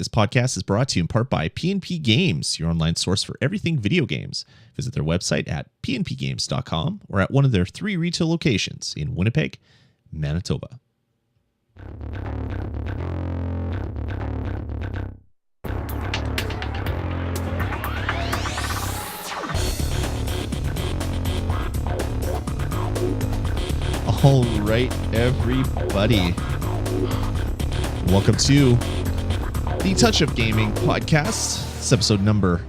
This podcast is brought to you in part by P&P Games, your online source for everything video games. Visit their website at pnpgames.com or at one of their 3 retail locations in Winnipeg, Manitoba. All right, everybody. Welcome to the Touch of Gaming podcast. It's episode number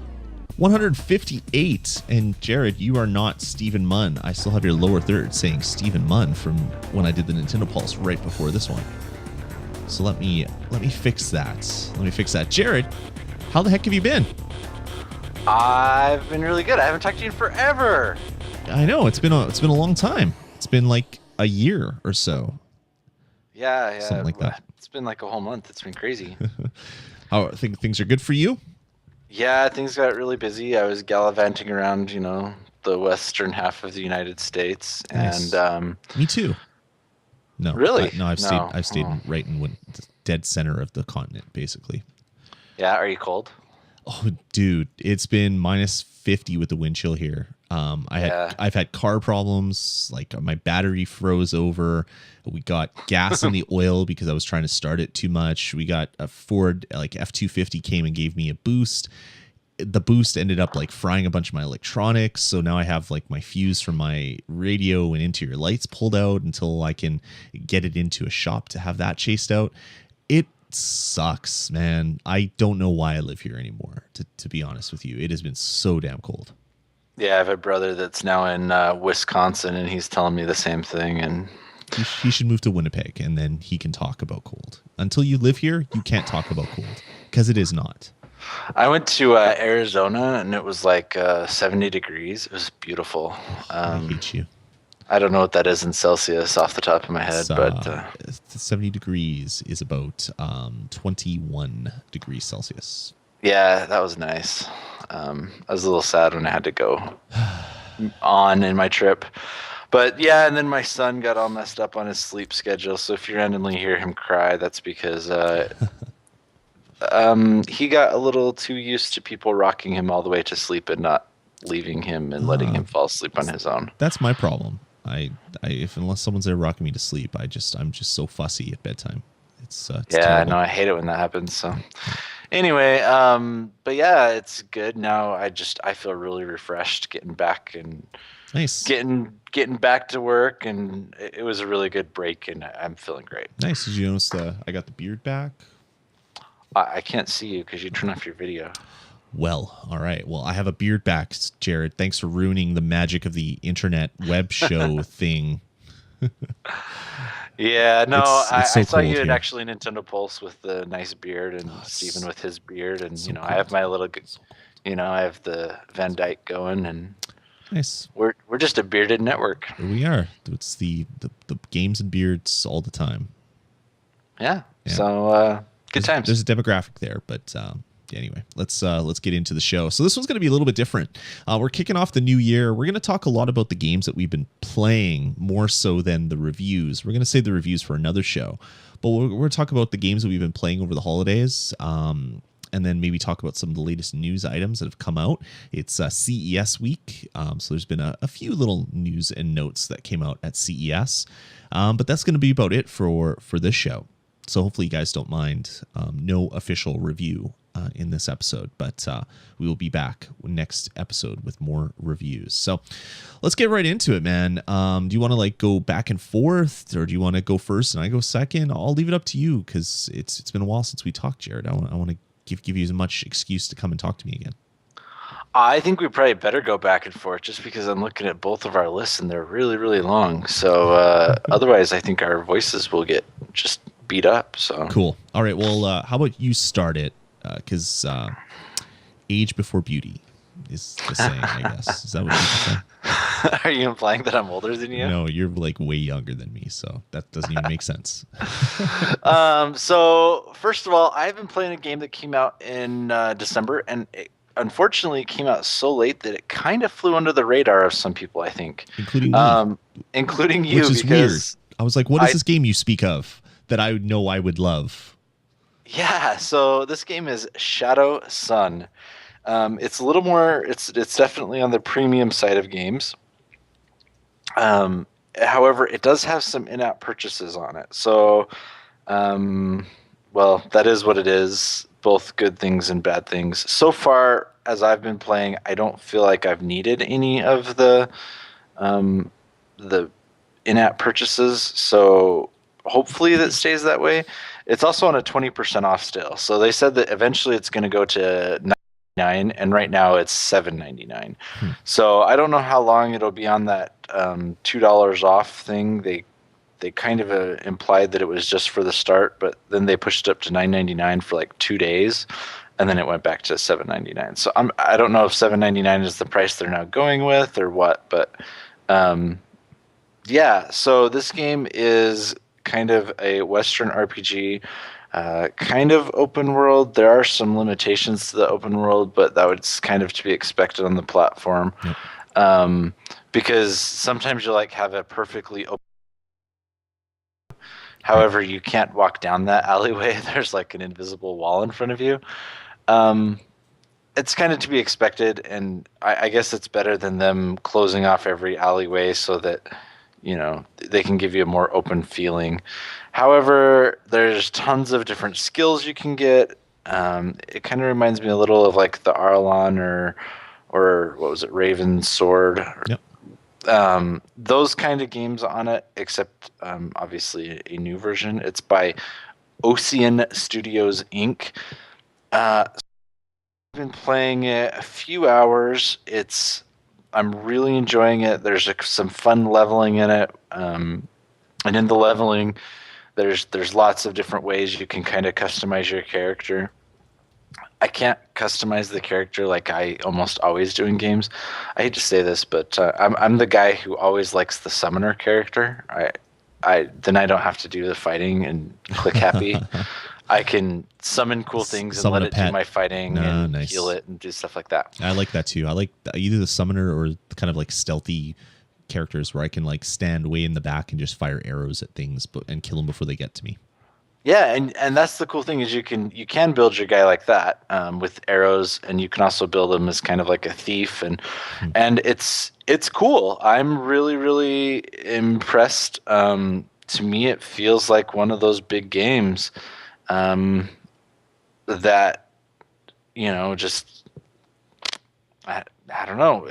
158. And Jared, you are not Stephen Munn. I still have your lower third saying Stephen Munn from when I did the Nintendo Pulse right before this one. So let me fix that. Jared, how the heck have you been? I've been really good. I haven't talked to you in forever. I know, it's been a long time. It's been like a year or so. Yeah. Something like that. It's been like a whole month. It's been crazy. How think things are good for you? Yeah, things got really busy. I was gallivanting around, the western half of the United States, Nice. and Me too. No, Really? I've stayed right in the dead center of the continent, basically. Yeah, are you cold? Oh, dude, it's been minus 50 with the wind chill here. I've had car problems. Like my battery froze over. We got gas in the oil because I was trying to start it too much. We got a Ford F-250 came and gave me a boost. The boost ended up frying a bunch of my electronics. So now I have my fuse from my radio and interior lights pulled out until I can get it into a shop to have that chased out. It sucks, man. I don't know why I live here anymore, to be honest with you. It has been so damn cold. Yeah, I have a brother that's now in Wisconsin, and he's telling me the same thing. And he should move to Winnipeg, and then he can talk about cold. Until you live here, you can't talk about cold, because it is not. I went to Arizona, and it was 70 degrees. It was beautiful. I hate you. I don't know what that is in Celsius off the top of my head, but 70 degrees is about 21 degrees Celsius. Yeah, that was nice. I was a little sad when I had to go on in my trip. But yeah, and then my son got all messed up on his sleep schedule. So if you randomly hear him cry, that's because he got a little too used to people rocking him all the way to sleep and not leaving him and letting him fall asleep on his own. That's my problem. Unless someone's there rocking me to sleep, I'm just so fussy at bedtime. It's terrible. No, I hate it when that happens. So anyway, but yeah, it's good now. I feel really refreshed getting back and nice. Getting back to work, and it was a really good break, and I'm feeling great. Nice. Did you notice I got the beard back? I can't see you because you turn off your video. Well, all right. Well, I have a beard back, Jared. Thanks for ruining the magic of the internet web show thing. Yeah, no, I saw you at here. actually Nintendo Pulse with the nice beard, and Steven with his beard, and so I have my little, I have the Van Dyke going, and nice. We're just a bearded network. We are. It's the games and beards all the time. Yeah. So good times. There's a demographic there, but anyway, let's get into the show. So this one's going to be a little bit different. We're kicking off the new year. We're going to talk a lot about the games that we've been playing more so than the reviews. We're going to save the reviews for another show, but we're going to talk about the games that we've been playing over the holidays. And then maybe talk about some of the latest news items that have come out. It's CES week, so there's been a few little news and notes that came out at CES, but that's going to be about it for this show. So hopefully you guys don't mind. No official review in this episode, but we will be back next episode with more reviews. So let's get right into it, man. Do you want to go back and forth, or do you want to go first and I go second? I'll leave it up to you because it's been a while since we talked, Jared. I want to give you as much excuse to come and talk to me again. I think we probably better go back and forth just because I'm looking at both of our lists and they're really, really long. So otherwise, I think our voices will get just beat up. So cool. All right. Well, how about you start it? Because age before beauty is the saying, I guess. Is that what people say? Are you implying that I'm older than you? No, you're way younger than me, so that doesn't even make sense. So first of all, I've been playing a game that came out in December, and it unfortunately came out so late that it kind of flew under the radar of some people, I think. Including me. Including you. Which is weird. I was like, what is this game you speak of that I know I would love? Yeah, so this game is Shadow Sun. It's a little more. It's definitely on the premium side of games. Um, However, it does have some in-app purchases on it. So, um, well, that is what it is. Both good things and bad things. So far, as I've been playing, I don't feel like I've needed any of um, the in-app purchases. So hopefully that stays that way. It's also on a 20% off still. So they said that eventually it's going to go to 99, and right now it's 7.99. Hmm. So I don't know how long it'll be on that $2 off thing. They kind of implied that it was just for the start, but then they pushed it up to 9.99 for like 2 days, and then it went back to 7.99. So I don't know if 7.99 is the price they're now going with or what, but um, yeah. So this game is kind of a Western RPG, kind of open world. There are some limitations to the open world, but that was kind of to be expected on the platform. Yep. Um, because sometimes you like have a perfectly open. Right. However, you can't walk down that alleyway. There's like an invisible wall in front of you. Um, it's kind of to be expected, and I guess it's better than them closing off every alleyway so that they can give you a more open feeling. However, there's tons of different skills you can get. It kind of reminds me a little of like the Arlon or what was it, Raven's Sword. Yep. Those kind of games on it, except obviously a new version. It's by Ocean Studios Inc. I've been playing it a few hours. I'm really enjoying it. There's some fun leveling in it, and in the leveling, there's lots of different ways you can kind of customize your character. I can't customize the character like I almost always do in games. I hate to say this, but I'm the guy who always likes the summoner character. I don't have to do the fighting and click happy. I can summon cool things and Summon let a it pet. do my fighting and Nice. heal it and do stuff like that. I like that too. I like either the summoner or kind of like stealthy characters where I can like stand way in the back and just fire arrows at things and kill them before they get to me. Yeah, and that's the cool thing is you can build your guy like that with arrows, and you can also build him as kind of like a thief, Hmm. and it's cool. I'm really impressed. To me, it feels like one of those big games um, that just I don't know.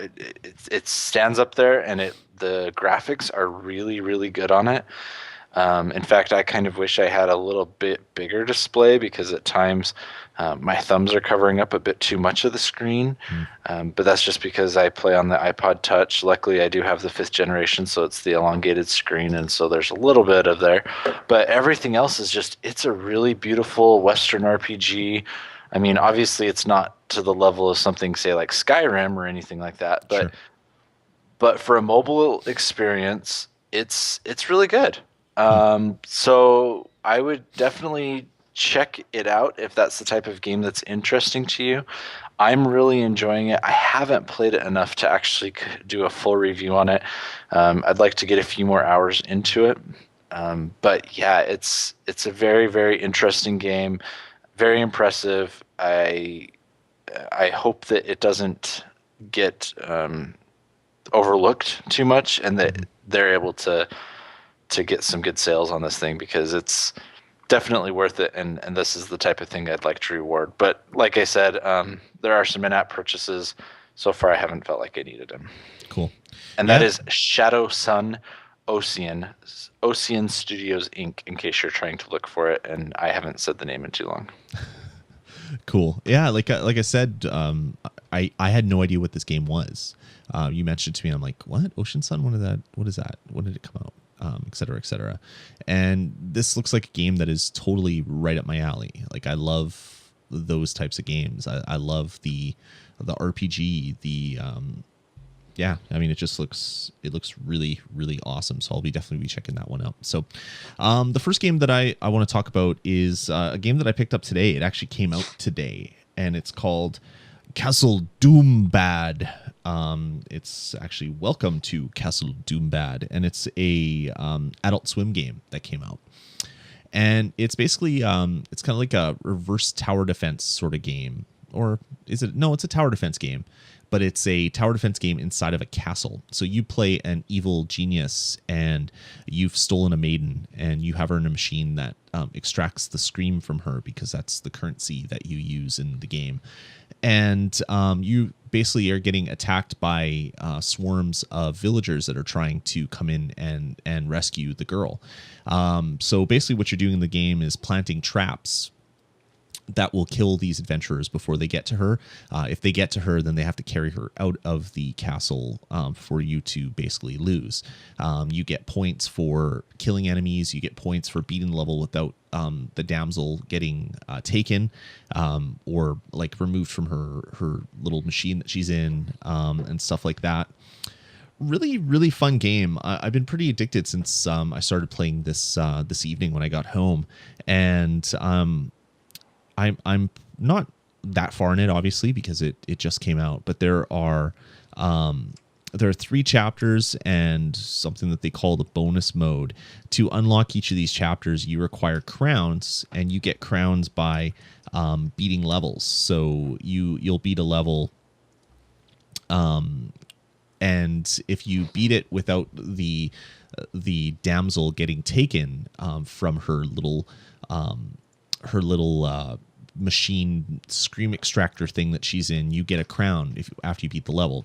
It stands up there, and the graphics are really good on it. In fact, I kind of wish I had a little bit bigger display because at times my thumbs are covering up a bit too much of the screen. But that's just because I play on the iPod Touch. Luckily, I do have the 5th generation, so it's the elongated screen, and so there's a little bit of there. But everything else is it's a really beautiful Western RPG. I mean, obviously, it's not to the level of something, say, like Skyrim or anything like that, but Sure. for a mobile experience, it's really good. So I would definitely check it out if that's the type of game that's interesting to you. I'm really enjoying it. I haven't played it enough to actually do a full review on it. I'd like to get a few more hours into it. But yeah, it's a very interesting game, very impressive. I hope that it doesn't get overlooked too much, and that they're able to get some good sales on this thing because it's definitely worth it, and this is the type of thing I'd like to reward. But like I said, there are some in-app purchases. So far, I haven't felt like I needed them. Cool. And Yeah. that is Shadow Sun Ocean Studios Inc. In case you're trying to look for it, and I haven't said the name in too long. Cool. Yeah, like I said, I had no idea what this game was. You mentioned it to me, and I'm like, what? Ocean Sun? What is that? When did it come out? Et cetera, et cetera. And this looks like a game that is totally right up my alley. Like I love those types of games. I love the RPG. Yeah, I mean, it looks really awesome. So I'll definitely be checking that one out. So the first game that I want to talk about is a game that I picked up today. It actually came out today, and it's called Castle Doombad. It's actually Welcome to Castle Doombad, and it's a Adult Swim game that came out. And it's basically it's kind of like a reverse tower defense sort of game. Or is it? No, it's a tower defense game, but it's a tower defense game inside of a castle. So you play an evil genius, and you've stolen a maiden, and you have her in a machine that extracts the scream from her, because that's the currency that you use in the game. And you basically are getting attacked by swarms of villagers that are trying to come in and rescue the girl. So basically what you're doing in the game is planting traps that will kill these adventurers before they get to her. If they get to her, then they have to carry her out of the castle for you to basically lose. You get points for killing enemies. You get points for beating the level without the damsel getting taken or like removed from her little machine that she's in, and stuff like that. Really, really fun game. I've been pretty addicted since I started playing this evening when I got home, and I'm not that far in it, obviously, because it just came out, but there are 3 chapters and something that they call the bonus mode. To unlock each of these chapters, you require crowns, and you get crowns by beating levels. So you'll beat a level, and if you beat it without the damsel getting taken from her little machine scream extractor thing that she's in, you get a crown after you beat the level.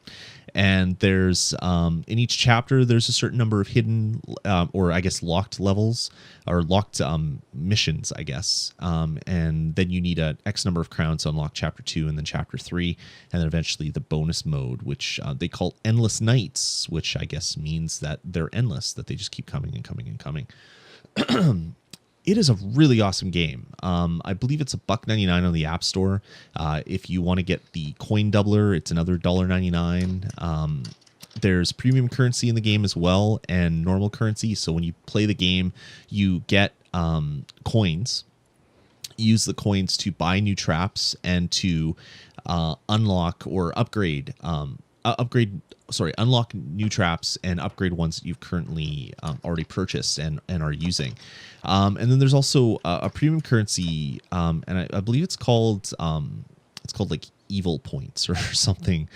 And there's in each chapter there's a certain number of hidden or I guess locked levels, or locked missions, I guess, and then you need a X number of crowns to unlock chapter 2 and then chapter 3, and then eventually the bonus mode, which they call endless nights, which I guess means that they're endless, that they just keep coming and coming and coming. It is a really awesome game. I believe it's $1.99 on the App Store. If you want to get the coin doubler, it's another $1.99. There's premium currency in the game as well, and normal currency. So when you play the game, you get coins. Use the coins to buy new traps and to unlock or upgrade. Unlock new traps and upgrade ones that you've currently already purchased and are using. And then there's also a premium currency, and I believe it's called like evil points or something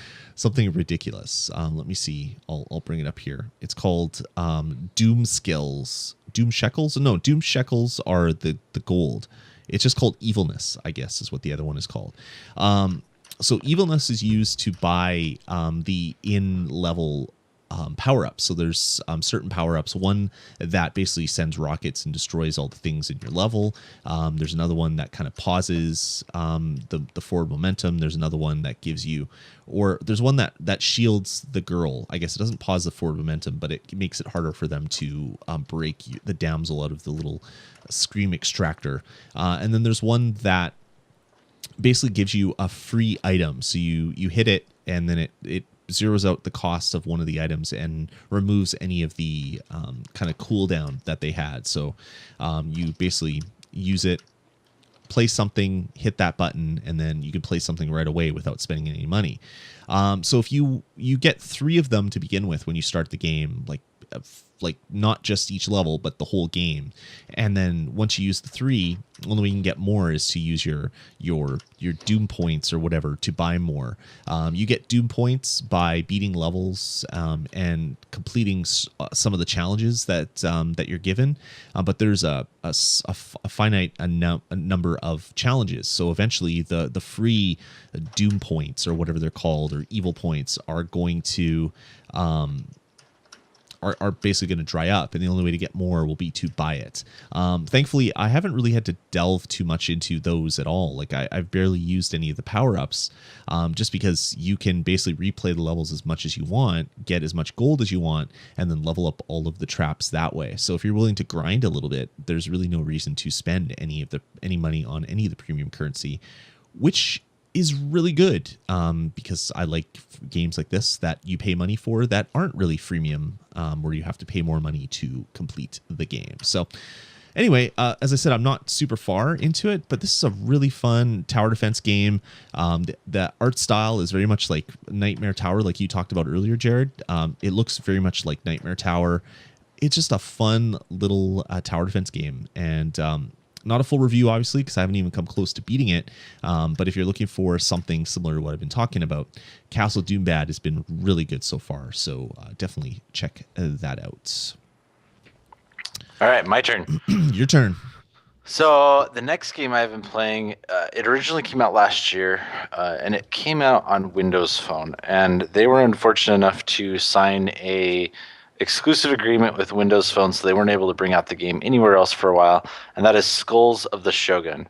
ridiculous. Let me see. I'll bring it up here. It's called Doom Skills. Doom Shekels? No, Doom Shekels are the gold. It's just called Evilness, I guess, is what the other one is called. So evilness is used to buy the in-level power-ups. So there's certain power-ups. One that basically sends rockets and destroys all the things in your level. There's another one that kind of pauses the forward momentum. There's another one that gives you, or there's one that shields the girl. I guess it doesn't pause the forward momentum, but it makes it harder for them to break the damsel out of the little scream extractor. And then there's one that basically gives you a free item. So you hit it, and then it zeroes out the cost of one of the items and removes any of the kind of cooldown that they had. So you basically use it, play something, hit that button, and then you can play something right away without spending any money. So if you get 3 of them to begin with when you start the game, like not just each level, but the whole game. And then once you use the 3, the only way you can get more is to use your Doom points or whatever to buy more. You get Doom points by beating levels and completing some of the challenges that you're given. But there's a finite number of challenges. So eventually the free Doom points, or whatever they're called, or evil points, are going to are basically going to dry up, and the only way to get more will be to buy it. Thankfully, I haven't really had to delve too much into those at all. Like I've barely used any of the power-ups, just because you can basically replay the levels as much as you want, get as much gold as you want, and then level up all of the traps that way. So if you're willing to grind a little bit, there's really no reason to spend any money on any of the premium currency, which is really good, because I like games like this that you pay money for that aren't really freemium, where you have to pay more money to complete the game. So anyway, as I said, I'm not super far into it, but this is a really fun tower defense game. The art style is very much like Nightmare Tower, like you talked about earlier, Jared. It looks very much like Nightmare Tower. it's just a fun little tower defense game, and not a full review, obviously, because I haven't even come close to beating it. But if you're looking for something similar to what I've been talking about, Castle Doombad has been really good so far. So definitely check that out. All right, my turn. Your turn. So the next game I've been playing, it originally came out last year, and it came out on Windows Phone. And they were unfortunate enough to sign a exclusive agreement with Windows Phone, so they weren't able to bring out the game anywhere else for a while. And that is Skulls of the Shogun.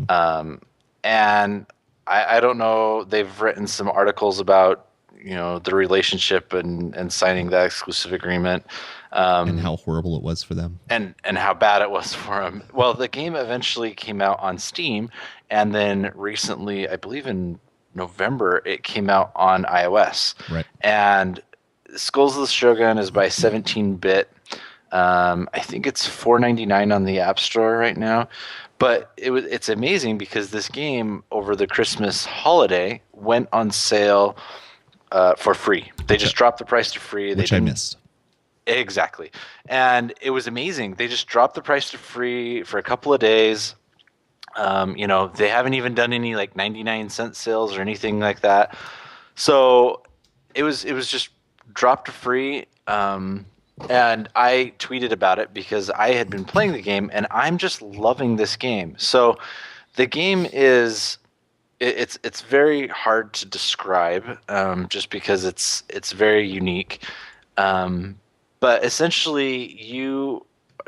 And I don't know, they've written some articles about the relationship and signing that exclusive agreement. And how horrible it was for them. And how bad it was for them. Well, the game eventually came out on Steam, and then recently, I believe in November, it came out on iOS. Right. And Skulls of the Shogun is by 17-bit. I think it's $4.99 on the App Store right now. But it's amazing because this game over the Christmas holiday went on sale for free. They just dropped the price to free. Which I missed. Exactly. And it was amazing. They just dropped the price to free for a couple of days. They haven't even done any like 99-cent sales or anything like that. So it was just dropped to free. And I tweeted about it because I had been playing the game and I'm just loving this game. So the game is it's very hard to describe just because it's very unique. But essentially, you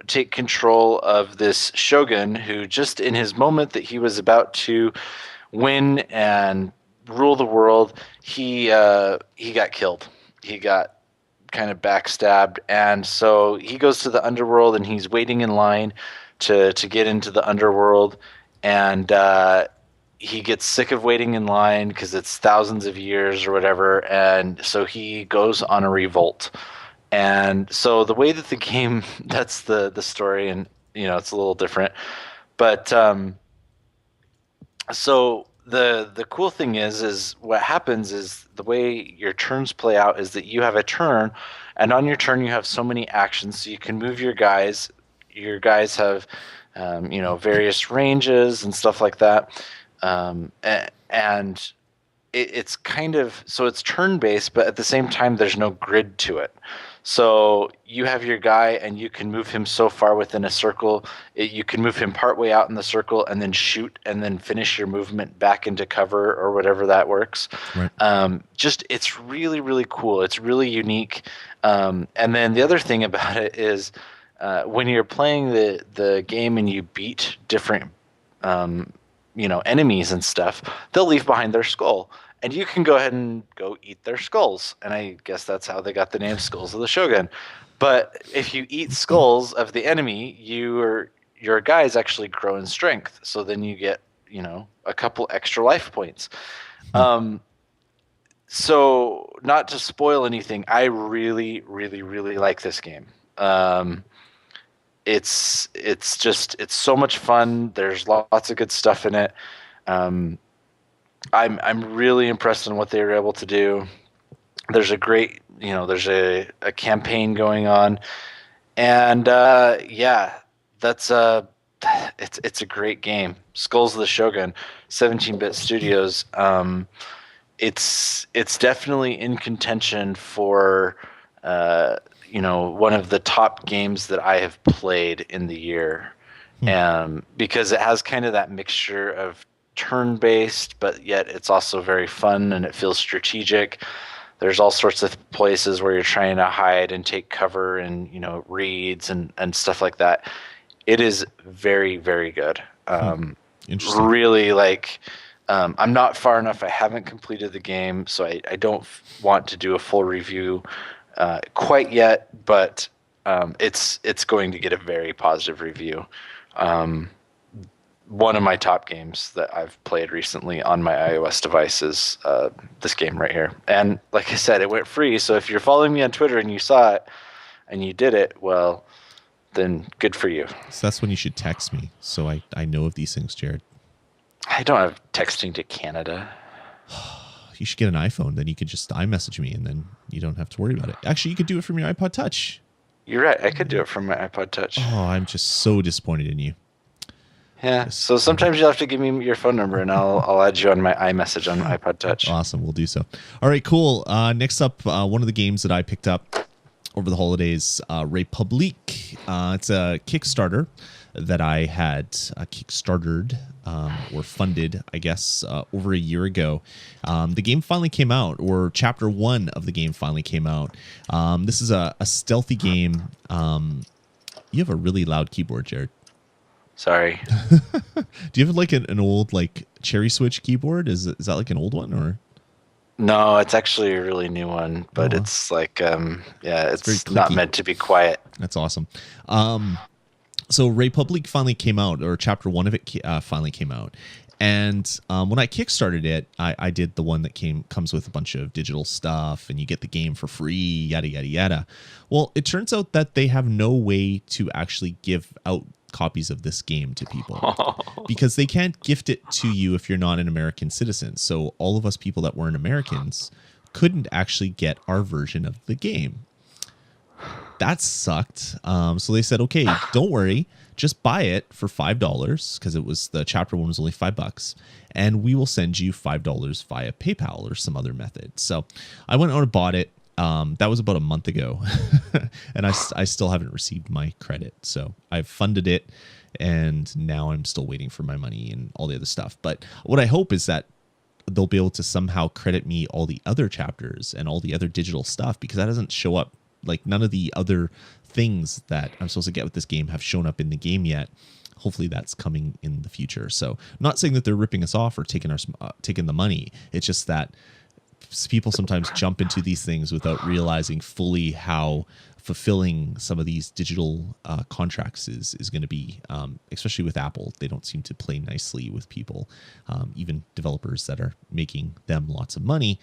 take control of this shogun who, just in his moment that he was about to win and rule the world, he got killed. He got kind of backstabbed, and so he goes to the underworld and he's waiting in line to get into the underworld, and he gets sick of waiting in line because it's thousands of years or whatever, and so he goes on a revolt. And so the way that the game, that's the story, and it's a little different, but so the cool thing is what happens is the way your turns play out is that you have a turn, and on your turn you have so many actions, so you can move your guys. Your guys have various ranges and stuff like that, and it's kind of, so it's turn based, but at the same time there's no grid to it. So you have your guy and you can move him so far within a circle. You can move him partway out in the circle and then shoot and then finish your movement back into cover or whatever that works. Right. It's really, really cool. It's really unique. And then the other thing about it is when you're playing the game and you beat different enemies and stuff, they'll leave behind their skull. And you can go ahead and go eat their skulls. And I guess that's how they got the name Skulls of the Shogun. But if you eat skulls of the enemy, your guys actually grow in strength. So then you get, a couple extra life points. So not to spoil anything, I really, really, really like this game. It's so much fun. There's lots of good stuff in it. I'm really impressed on what they were able to do. There's a great, there's a campaign going on, and that's it's a great game. Skulls of the Shogun, 17-bit Studios. It's definitely in contention for one of the top games that I have played in the year, because it has kind of that mixture of turn-based, but yet it's also very fun and it feels strategic. There's all sorts of places where you're trying to hide and take cover and reads and stuff like that. It is very, very good. Interesting. Really, I'm not far enough. I haven't completed the game, so I don't want to do a full review quite yet, but it's going to get a very positive review. One of my top games that I've played recently on my iOS device is this game right here. And like I said, it went free. So if you're following me on Twitter and you saw it and you did it, well, then good for you. So that's when you should text me so I know of these things, Jared. I don't have texting to Canada. You should get an iPhone. Then you could just iMessage me and then you don't have to worry about it. Actually, you could do it from your iPod Touch. You're right. I could do it from my iPod Touch. Oh, I'm just so disappointed in you. Yeah. Just So sometimes you'll have to give me your phone number, and I'll add you on my iMessage on my iPod Touch. awesome. We'll do so. All right, cool. Next up, one of the games that I picked up over the holidays, Republique. It's a Kickstarter that I had kickstarted or funded, I guess, over a year ago. The game finally came out, or chapter 1 of the game finally came out. This is a stealthy game. You have a really loud keyboard, Jared. Sorry. Do you have like an old like cherry switch keyboard? Is that like an old one or? No, it's actually a really new one, but Oh. it's like, It's very it's not clicky. meant to be quiet. That's awesome. So Republic finally came out, or chapter 1 of it finally came out. And when I kickstarted it, I did the one that comes with a bunch of digital stuff, and you get the game for free, yada yada yada. Well, it turns out that they have no way to actually give out copies of this game to people because they can't gift it to you if you're not an American citizen. So all of us people that weren't Americans couldn't actually get our version of the game. That sucked. So they said, okay, don't worry, just buy it for $5 because it was the chapter 1 was only $5, and we will send you $5 via PayPal or some other method. So I went out and bought it. That was about a month ago, and I still haven't received my credit. So I've funded it, and now I'm still waiting for my money and all the other stuff. But what I hope is that they'll be able to somehow credit me all the other chapters and all the other digital stuff, because that doesn't show up. Like none of the other things that I'm supposed to get with this game have shown up in the game yet. Hopefully that's coming in the future. So I'm not saying that they're ripping us off or taking the money. It's just that people sometimes jump into these things without realizing fully how fulfilling some of these digital contracts is going to be, especially with Apple. They don't seem to play nicely with people, even developers that are making them lots of money,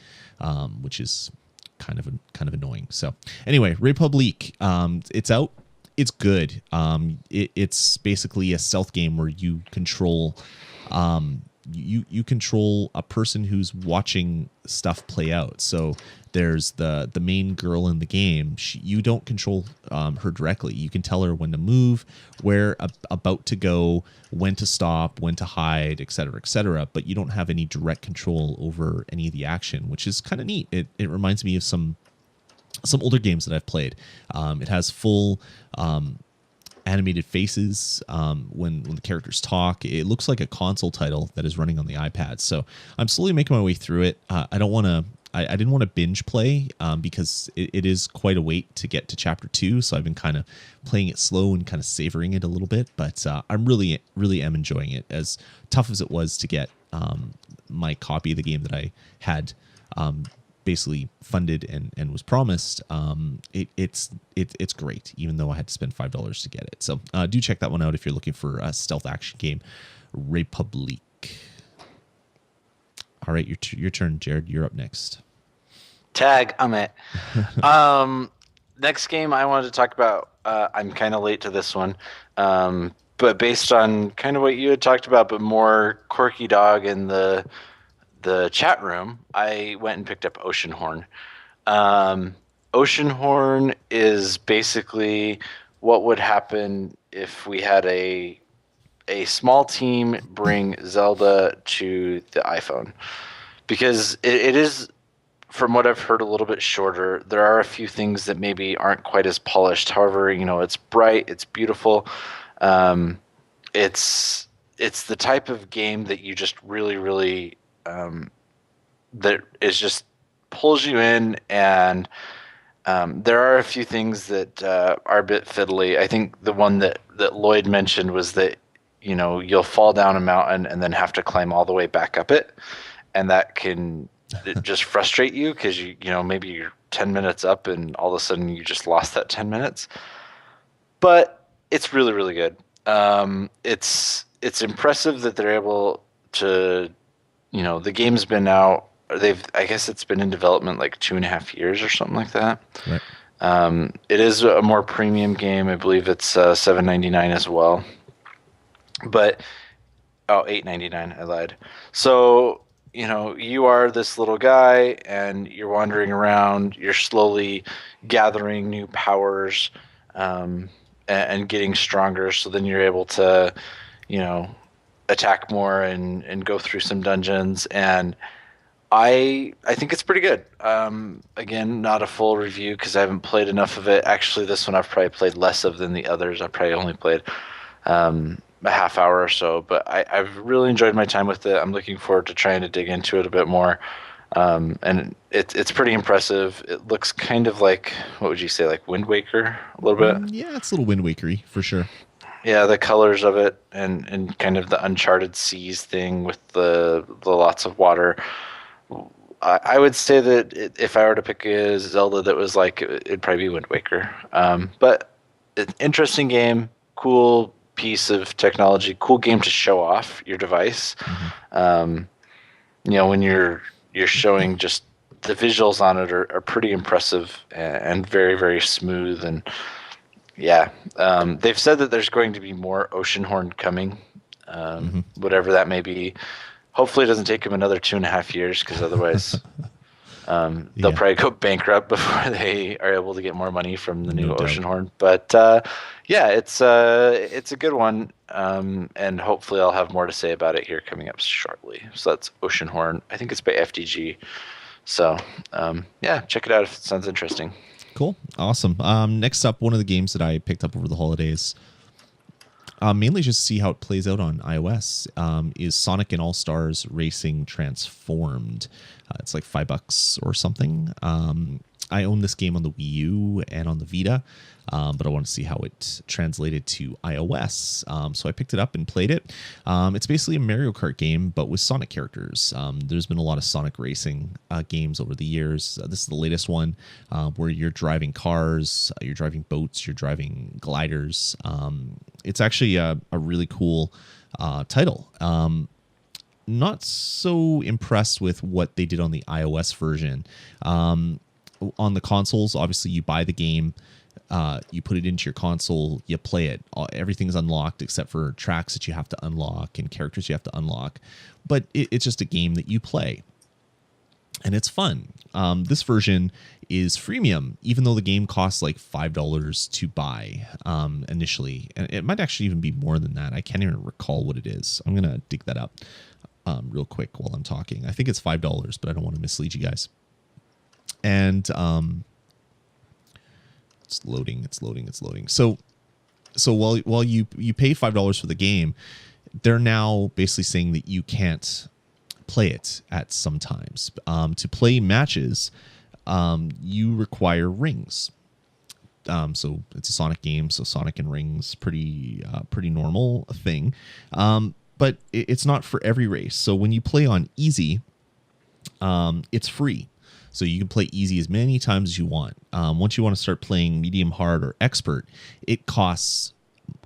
which is kind of annoying. So anyway, Republique, it's out. It's good. It's basically a stealth game where you control you control a person who's watching stuff play out. So there's the main girl in the game. You don't control her directly. You can tell her when to move, where about to go, when to stop, when to hide, etc., etc. But you don't have any direct control over any of the action, which is kind of neat. It reminds me of some older games that I've played. It has full animated faces when the characters talk. It looks like a console title that is running on the iPad. So I'm slowly making my way through it. I didn't want to binge play because it is quite a wait to get to chapter 2. So I've been kind of playing it slow and kind of savoring it a little bit. But I'm really am enjoying it. As tough as it was to get my copy of the game that I had basically funded and was promised, it's great, even though I had to spend $5 to get it. So do check that one out if you're looking for a stealth action game, Republique. All right, your turn, Jared. You're up next. Tag, I'm it. Next game I wanted to talk about, I'm kind of late to this one, but based on kind of what you had talked about, but more quirky dog in the chat room, I went and picked up Oceanhorn. Oceanhorn is basically what would happen if we had a small team bring Zelda to the iPhone, because it is, from what I've heard, a little bit shorter. There are a few things that maybe aren't quite as polished. However, it's bright, it's beautiful. It's the type of game that you just really that is just pulls you in, and there are a few things that are a bit fiddly. I think the one that Lloyd mentioned was that you'll fall down a mountain and then have to climb all the way back up it, and that can just frustrate you because maybe you're 10 minutes up and all of a sudden you just lost that 10 minutes. But it's really good. It's impressive that they're able to, the game's been out. I guess it's been in development like 2.5 years or something like that. Right. It is a more premium game. I believe it's $7.99 as well. But $8.99. I lied. So you are this little guy and you're wandering around. You're slowly gathering new powers. and getting stronger. So then you're able to, you know, attack more and go through some dungeons. And I think it's pretty good. Again, not a full review because I haven't played enough of it. Actually, this one I've probably played less of than the others. I probably only played a half hour or so, but I've really enjoyed my time with it. I'm looking forward to trying to dig into it a bit more. And it's pretty impressive. It looks kind of like, what would you say, like Wind Waker a little bit? Yeah, it's a little Wind Wakery for sure. Yeah, the colors of it and kind of the Uncharted Seas thing with the lots of water. I would say that if I were to pick a Zelda that was like, it'd probably be Wind Waker. But it's an interesting game, cool piece of technology, cool game to show off your device. You know, when you're showing just the visuals on it are pretty impressive and very, very smooth. And yeah, they've said that there's going to be more Oceanhorn coming, whatever that may be. Hopefully, it doesn't take them another 2.5 years because otherwise, they'll probably go bankrupt before they are able to get more money from the new Oceanhorn. But yeah, it's a good one, and hopefully, I'll have more to say about it here coming up shortly. So that's Oceanhorn. I think it's by FDG. So yeah, check it out if it sounds interesting. Cool. Awesome. Next up, one of the games that I picked up over the holidays, mainly just to see how it plays out on iOS, is Sonic and All-Stars Racing Transformed. It's like $5 or something. I own this game on the Wii U and on the Vita, but I want to see how it translated to iOS. So I picked it up and played it. It's basically a Mario Kart game, but with Sonic characters. There's been a lot of Sonic racing games over the years. This is the latest one where you're driving cars, you're driving boats, you're driving gliders. It's actually a really cool title. Not so impressed with what they did on the iOS version. On the consoles, obviously you buy the game, you put it into your console, you play it. Everything's unlocked except for tracks that you have to unlock and characters you have to unlock. But it's just a game that you play. And it's fun. This version is freemium, even though the game costs like $5 to buy initially. And it might actually even be more than that. I can't even recall what it is. I'm going to dig that up real quick while I'm talking. I think it's $5, but I don't want to mislead you guys. And it's loading. So while you pay $5 for the game, they're now basically saying that you can't play it at some times. To play matches, you require rings. So it's a Sonic game, so Sonic and rings, pretty normal thing. But it's not for every race. So when you play on easy, it's free. So you can play easy as many times as you want. Once you want to start playing medium, hard, or expert, it costs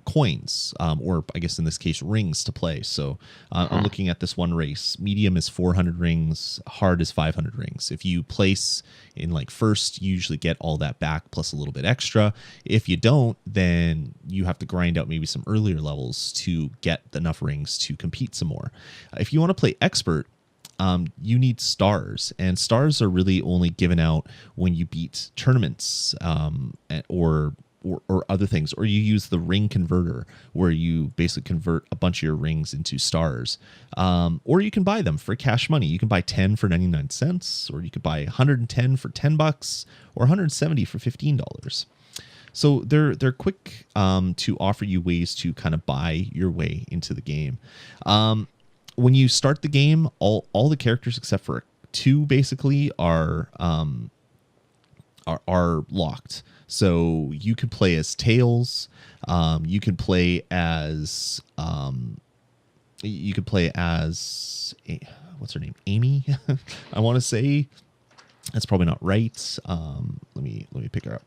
coins, or I guess in this case, rings to play. So I'm looking at this one race. Medium is 400 rings. Hard is 500 rings. If you place in like first, you usually get all that back plus a little bit extra. If you don't, then you have to grind out maybe some earlier levels to get enough rings to compete some more. If you want to play expert, you need stars, and stars are really only given out when you beat tournaments or other things, or you use the ring converter where you basically convert a bunch of your rings into stars, or you can buy them for cash money. You can buy 10 for 99 cents, or you could buy 110 for $10, or 170 for $15. So they're quick to offer you ways to kind of buy your way into the game. When you start the game, all the characters except for 2 basically are locked. So you could play as Tails. You could play as what's her name? Amy. I want to say that's probably not right. Let me pick her up.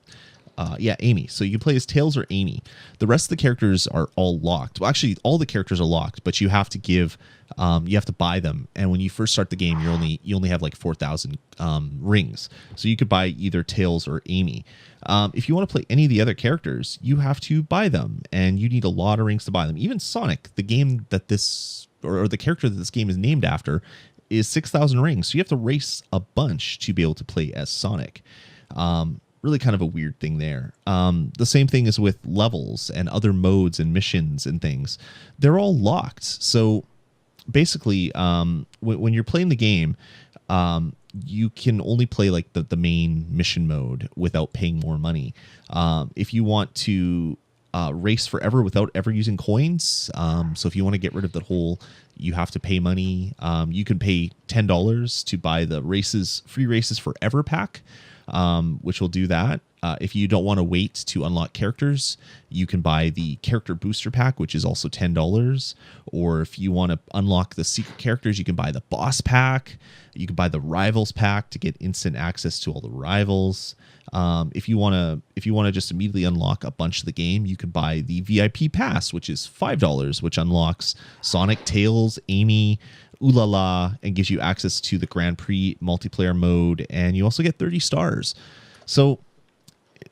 Yeah, Amy. So you can play as Tails or Amy. The rest of the characters are all locked. Well, actually, all the characters are locked, but you have to you have to buy them. And when you first start the game, you only have like 4,000 rings. So you could buy either Tails or Amy. If you want to play any of the other characters, you have to buy them, and you need a lot of rings to buy them. Even Sonic, the game that or the character that this game is named after, is 6,000 rings. So you have to race a bunch to be able to play as Sonic. really kind of a weird thing there. The same thing is with levels and other modes and missions and things. They're all locked. So basically, when you're playing the game, you can only play like the main mission mode without paying more money. If you want to race forever without ever using coins, so if you want to get rid of the whole you have to pay money, you can pay $10 to buy the free races forever pack, which will do that. If you don't want to wait to unlock characters, you can buy the character booster pack, which is also $10. Or if you want to unlock the secret characters, you can buy the boss pack. You can buy the rivals pack to get instant access to all the rivals. If you want to just immediately unlock a bunch of the game, you can buy the VIP pass, which is $5, which unlocks Sonic, Tails, Amy, Ooh La La, and gives you access to the Grand Prix multiplayer mode. And you also get 30 stars. So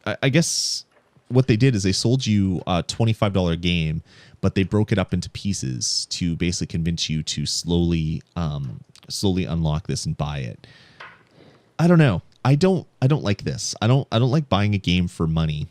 I guess what they did is they sold you a $25 game, but they broke it up into pieces to basically convince you to slowly unlock this and buy it. I don't know. I don't like this. I don't like buying a game for money,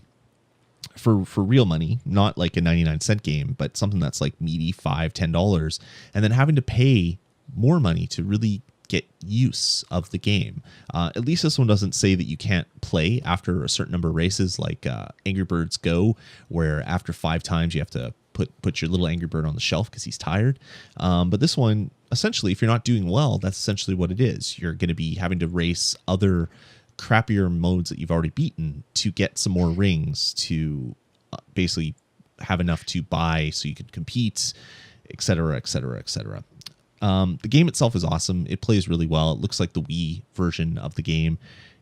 for real money, not like a 99-cent game, but something that's like meaty $5-10, and then having to pay more money to really get use of the game. At least this one doesn't say that you can't play after a certain number of races, like Angry Birds Go, where after 5 times you have to put your little Angry Bird on the shelf because he's tired. But this one, essentially, if you're not doing well, that's essentially what it is. You're going to be having to race other crappier modes that you've already beaten to get some more rings to basically have enough to buy so you can compete, etc., etc., etc. The game itself is awesome. It plays really well. It looks like the Wii version of the game.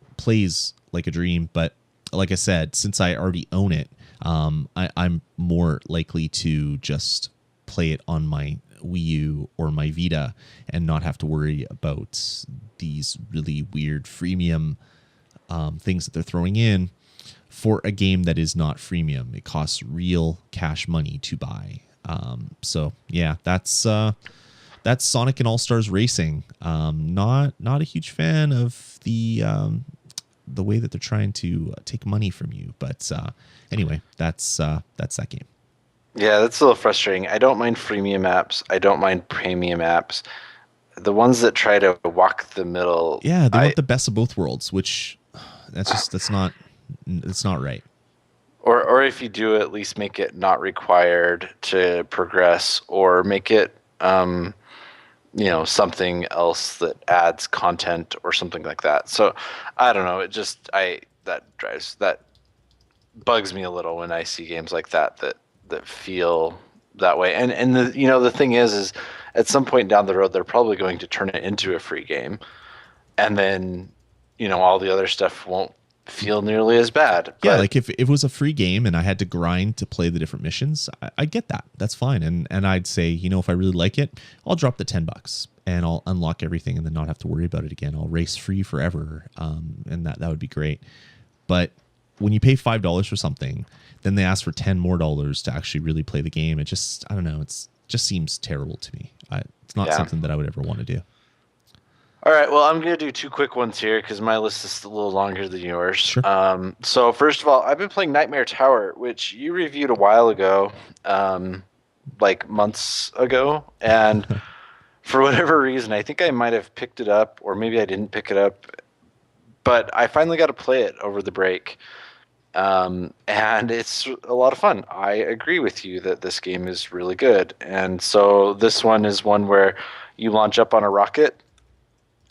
It plays like a dream, but like I said, since I already own it, I'm more likely to just play it on my Wii U or my Vita and not have to worry about these really weird freemium things that they're throwing in for a game that is not freemium. It costs real cash money to buy. So yeah, that's Sonic and All Stars Racing. Not a huge fan of the way that they're trying to take money from you. But anyway, that's that game. Yeah, that's a little frustrating. I don't mind freemium apps. I don't mind premium apps. The ones that try to walk the middle. Yeah, they want the best of both worlds, which that's not right. Or if you do, at least make it not required to progress, or make it something else that adds content or something like that. So I don't know. It just that bugs me a little when I see games like that feel that way. And the thing is at some point down the road they're probably going to turn it into a free game, and then all the other stuff won't feel nearly as bad. Yeah, like if it was a free game and I had to grind to play the different missions, I get that. That's fine. And I'd say, if I really like it, I'll drop the $10 and I'll unlock everything and then not have to worry about it again. I'll race free forever. And that would be great. But when you pay $5 for something, then they ask for $10 more to actually really play the game. It just, I don't know. It just seems terrible to me. It's not something that I would ever want to do. All right, well, I'm going to do 2 quick ones here because my list is a little longer than yours. Sure. So first of all, I've been playing Nightmare Tower, which you reviewed a while ago, like months ago. And for whatever reason, I think I might have picked it up, or maybe I didn't pick it up. But I finally got to play it over the break. And it's a lot of fun. I agree with you that this game is really good. And so this one is one where you launch up on a rocket,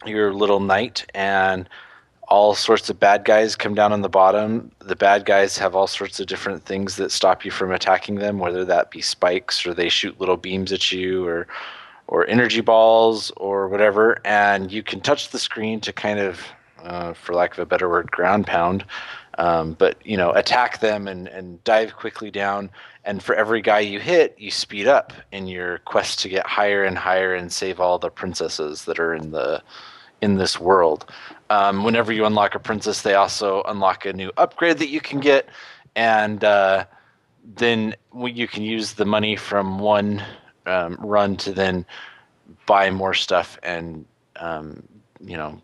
your little knight, and all sorts of bad guys come down on the bottom. The bad guys have all sorts of different things that stop you from attacking them, whether that be spikes or they shoot little beams at you, or energy balls or whatever. And you can touch the screen to kind of, for lack of a better word, ground pound, but attack them and dive quickly down. And for every guy you hit, you speed up in your quest to get higher and higher and save all the princesses that are in this world. Whenever you unlock a princess, they also unlock a new upgrade that you can get, and then you can use the money from one run to then buy more stuff and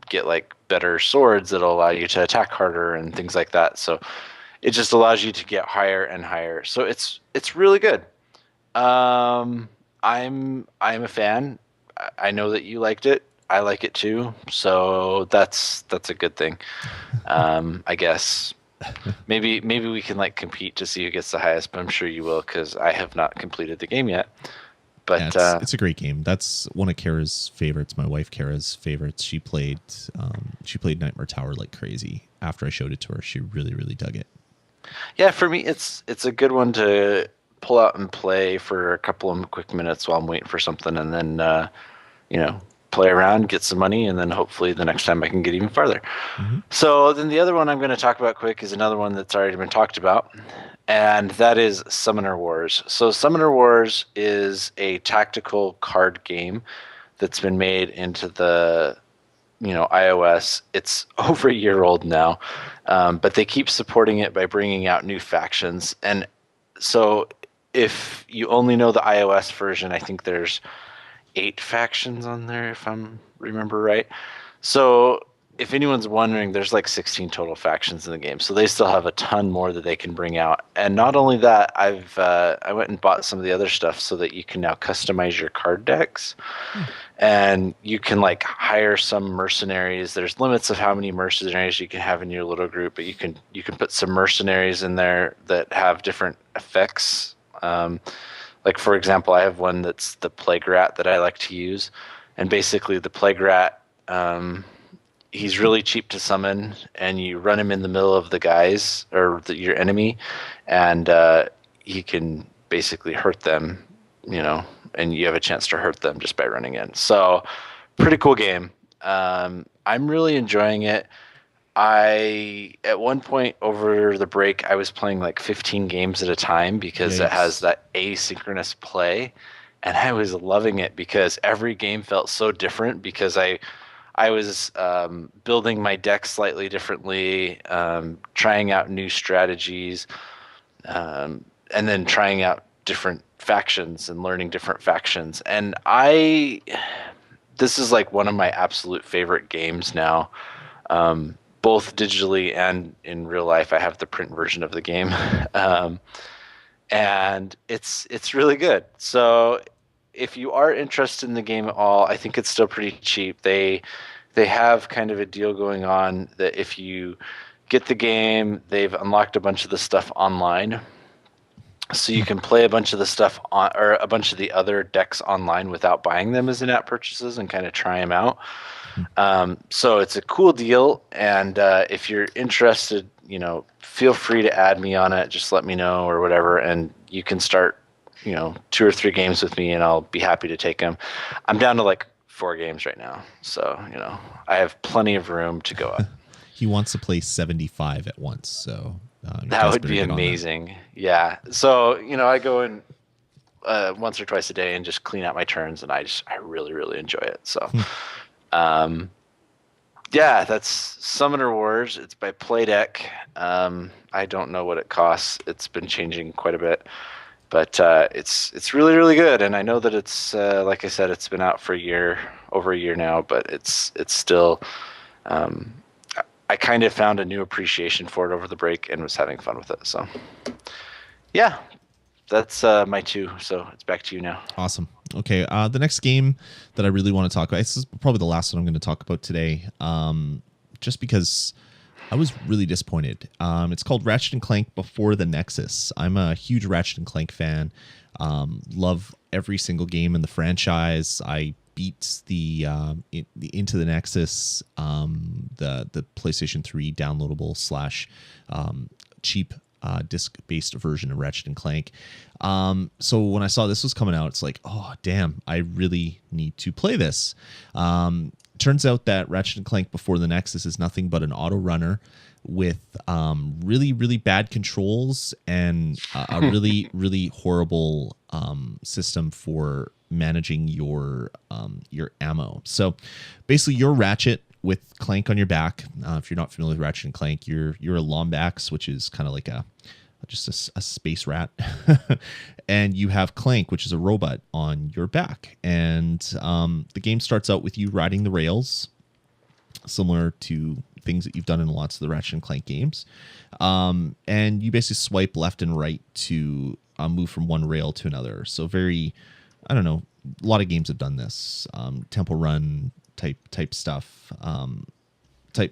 get like better swords that'll allow you to attack harder and things like that. So it just allows you to get higher and higher. So it's really good. I'm a fan. I know that you liked it. I like it too. So that's a good thing. I guess maybe we can like compete to see who gets the highest, but I'm sure you will because I have not completed the game yet. Yeah, But it's a great game. That's one of Kara's favorites. My wife Kara's favorites. She played Nightmare Tower like crazy. After I showed it to her, she really really dug it. yeah, for me it's a good one to pull out and play for a couple of quick minutes while I'm waiting for something, and then you know play around, get some money, and then hopefully the next time I can get even farther. Hmm. So then the other one I'm going to talk about quick is another one that's already been talked about, and that is Summoner Wars. So Summoner Wars is a tactical card game that's been made into the iOS. It's over a year old now, but they keep supporting it by bringing out new factions. And so if you only know the iOS version, I think there's 8 factions on there if I'm remember right. So if anyone's wondering, there's like 16 total factions in the game. So they still have a ton more that they can bring out. And not only that, I went and bought some of the other stuff so that you can now customize your card decks. And you can like hire some mercenaries. There's limits of how many mercenaries you can have in your little group, but you can put some mercenaries in there that have different effects. Like for example, I have one that's the plague rat that I like to use, and basically the plague rat, he's really cheap to summon, and you run him in the middle of the guys or your enemy, and he can basically hurt them, and you have a chance to hurt them just by running in. So pretty cool game. I'm really enjoying it. At one point over the break, I was playing like 15 games at a time because it has Yikes. that asynchronous play, and I was loving it because every game felt so different because I was building my deck slightly differently, trying out new strategies, and then trying out different factions and learning different factions. And this is like one of my absolute favorite games now. Both digitally and in real life. I have the print version of the game, and it's really good. So if you are interested in the game at all, I think it's still pretty cheap. They have kind of a deal going on that if you get the game, they've unlocked a bunch of the stuff online. So you can play a bunch of the stuff on, or a bunch of the other decks online without buying them as in-app purchases and kind of try them out. So it's a cool deal, and if you're interested, feel free to add me on it. Just let me know or whatever, and you can start, 2 or 3 games with me, and I'll be happy to take them. I'm down to like 4 games right now, so I have plenty of room to go up. He wants to play 75 at once, so you That guys would better be get on that. amazing. Yeah. So I go in once or twice a day and just clean out my turns, and I really really enjoy it. So. Yeah, that's Summoner Wars. It's by Playdeck. I don't know what it costs. It's been changing quite a bit, but it's really really good. And I know that it's like I said, it's been out for over a year now, but it's still. I kind of found a new appreciation for it over the break and was having fun with it. So, yeah, that's my 2. So it's back to you now. Awesome. Okay, the next game that I really want to talk about, this is probably the last one I'm going to talk about today, just because I was really disappointed. It's called Ratchet and Clank Before the Nexus. I'm a huge Ratchet and Clank fan. Love every single game in the franchise. I beat the Into the Nexus, the PlayStation 3 downloadable / cheap disc-based version of Ratchet and Clank. So when I saw this was coming out, it's like, oh damn, I really need to play this. Turns out that Ratchet and Clank Before the Nexus is nothing but an auto runner with really really bad controls and a really really horrible system for managing your ammo. So basically you're Ratchet with Clank on your back. If you're not familiar with Ratchet and Clank, you're a Lombax, which is kind of like just a space rat. And you have Clank, which is a robot on your back. And the game starts out with you riding the rails similar to things that you've done in lots of the Ratchet and Clank games. And you basically swipe left and right to move from one rail to another. So very, I don't know, a lot of games have done this. Temple Run type stuff.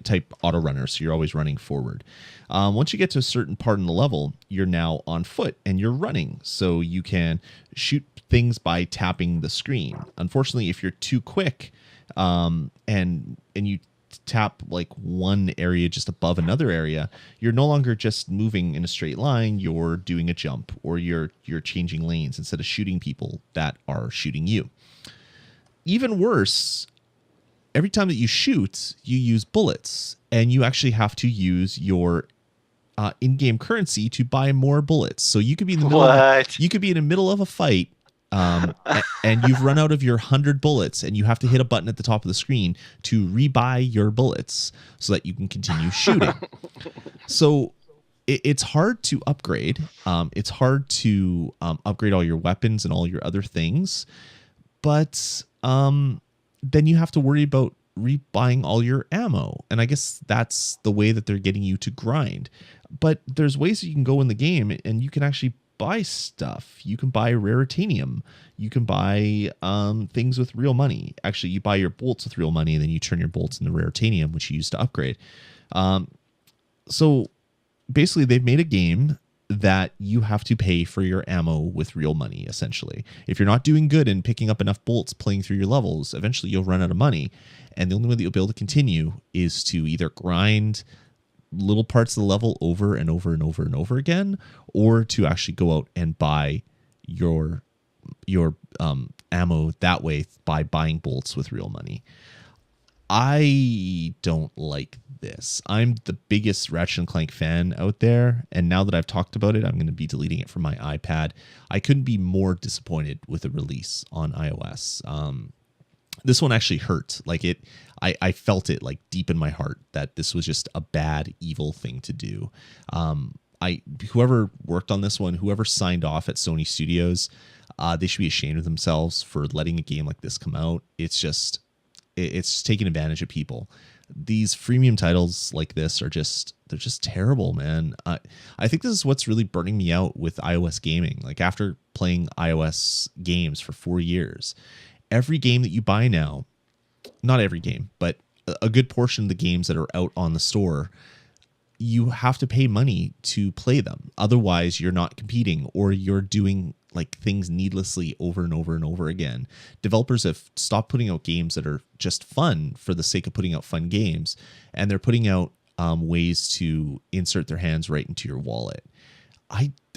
Type auto runner, so you're always running forward. Once you get to a certain part in the level, you're now on foot and you're running, so you can shoot things by tapping the screen. Unfortunately, if you're too quick, and you tap like one area just above another area, you're no longer just moving in a straight line. You're doing a jump, or you're changing lanes instead of shooting people that are shooting you. Even worse, every time that you shoot, you use bullets, and you actually have to use your in-game currency to buy more bullets. So you could be in the middle of a fight, and you've run out of your 100 bullets, and you have to hit a button at the top of the screen to rebuy your bullets so that you can continue shooting. So it's hard to upgrade. It's hard to upgrade all your weapons and all your other things, but then you have to worry about rebuying all your ammo. And I guess that's the way that they're getting you to grind. But there's ways that you can go in the game and you can actually buy stuff. You can buy raritanium. You can buy things with real money. Actually, you buy your bolts with real money, and then you turn your bolts into raritanium, which you use to upgrade. So basically, they've made a game that you have to pay for your ammo with real money, essentially. If you're not doing good and picking up enough bolts playing through your levels, eventually you'll run out of money. And the only way that you'll be able to continue is to either grind little parts of the level over and over and over and over again, or to actually go out and buy your ammo that way by buying bolts with real money. I don't like this. I'm the biggest Ratchet and Clank fan out there, and now that I've talked about it, I'm going to be deleting it from my iPad. I couldn't be more disappointed with the release on iOS. This one actually hurt. I felt it like deep in my heart that this was just a bad, evil thing to do. Whoever worked on this one, whoever signed off at Sony Studios, they should be ashamed of themselves for letting a game like this come out. It's taking advantage of people. These freemium titles like this they're just terrible, man. I think this is what's really burning me out with iOS gaming. Like, after playing iOS games for 4 years, every game that you buy now, not every game, but a good portion of the games that are out on the store, you have to pay money to play them. Otherwise, you're not competing, or you're doing like things needlessly over and over and over again. Developers have stopped putting out games that are just fun for the sake of putting out fun games, and they're putting out ways to insert their hands right into your wallet.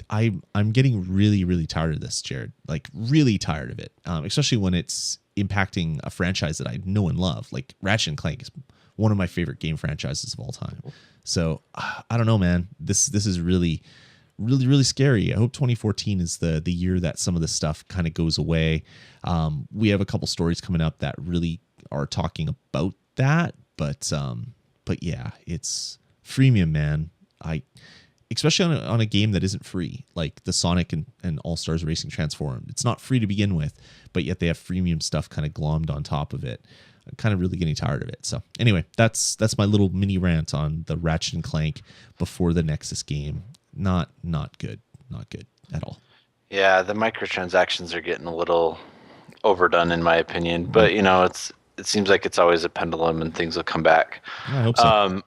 I'm getting really, really tired of this, Jared. Like, really tired of it, especially when it's impacting a franchise that I know and love. Like, Ratchet and Clank is one of my favorite game franchises of all time. So I don't know, man. This is really, really, really scary. I hope 2014 is the year that some of this stuff kind of goes away. We have a couple stories coming up that really are talking about that, but yeah, it's freemium, man. Especially on a game that isn't free, like the Sonic and All Stars Racing Transformed. It's not free to begin with, but yet they have freemium stuff kind of glommed on top of it. I'm kind of really getting tired of it. So anyway, that's my little mini rant on the Ratchet and Clank before the Nexus game. Not good. Not good at all. Yeah, the microtransactions are getting a little overdone, in my opinion. But it seems like it's always a pendulum, and things will come back. I hope so.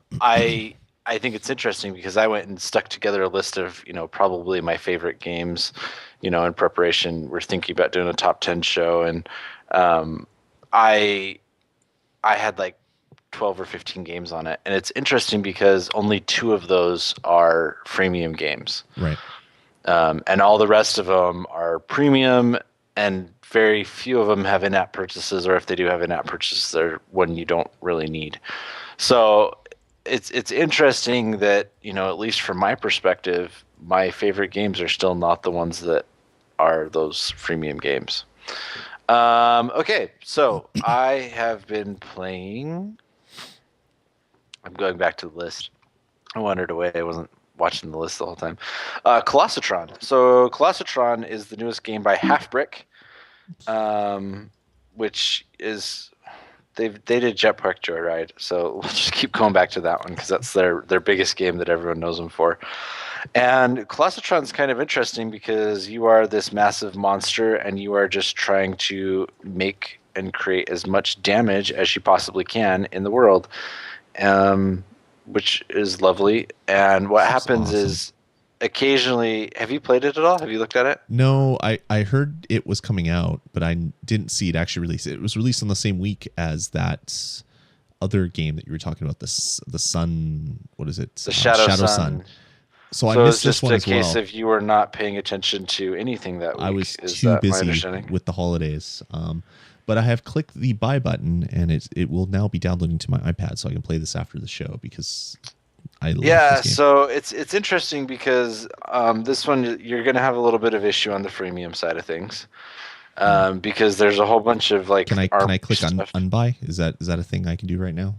I think it's interesting because I went and stuck together a list of, probably my favorite games, in preparation. We're thinking about doing a top 10 show, and I had like 12 or 15 games on it. And it's interesting because only 2 of those are freemium games. Right. And all the rest of them are premium, and very few of them have in-app purchases, or if they do have in-app purchases, they're one you don't really need. So it's interesting that, at least from my perspective, my favorite games are still not the ones that are those freemium games. Okay, so I have been playing. I'm going back to the list. I wandered away. I wasn't watching the list the whole time. Colossatron. So Colossatron is the newest game by Half Brick, which is They did Jetpack Joyride, so we'll just keep going back to that one because that's their biggest game that everyone knows them for. And Colossatron's kind of interesting because you are this massive monster and you are just trying to make and create as much damage as you possibly can in the world, which is lovely. And what Seems happens awesome. is occasionally, have you played it at all? Have you looked at it? No, I heard it was coming out, but I didn't see it actually released. It was released on the same week as that other game that you were talking about, the Sun. What is it? The Shadow Shadow Sun. Sun. So I So it's missed this just one a as case well. of you were not paying attention to anything that I week. was Is too that my busy understanding? with the holidays. But I have clicked the buy button, and it will now be downloading to my iPad, so I can play this after the show because I love Yeah, this game. so it's interesting because this one you're going to have a little bit of issue on the freemium side of things because there's a whole bunch of like Can I armor click stuff. unbuy? Is that a thing I can do right now?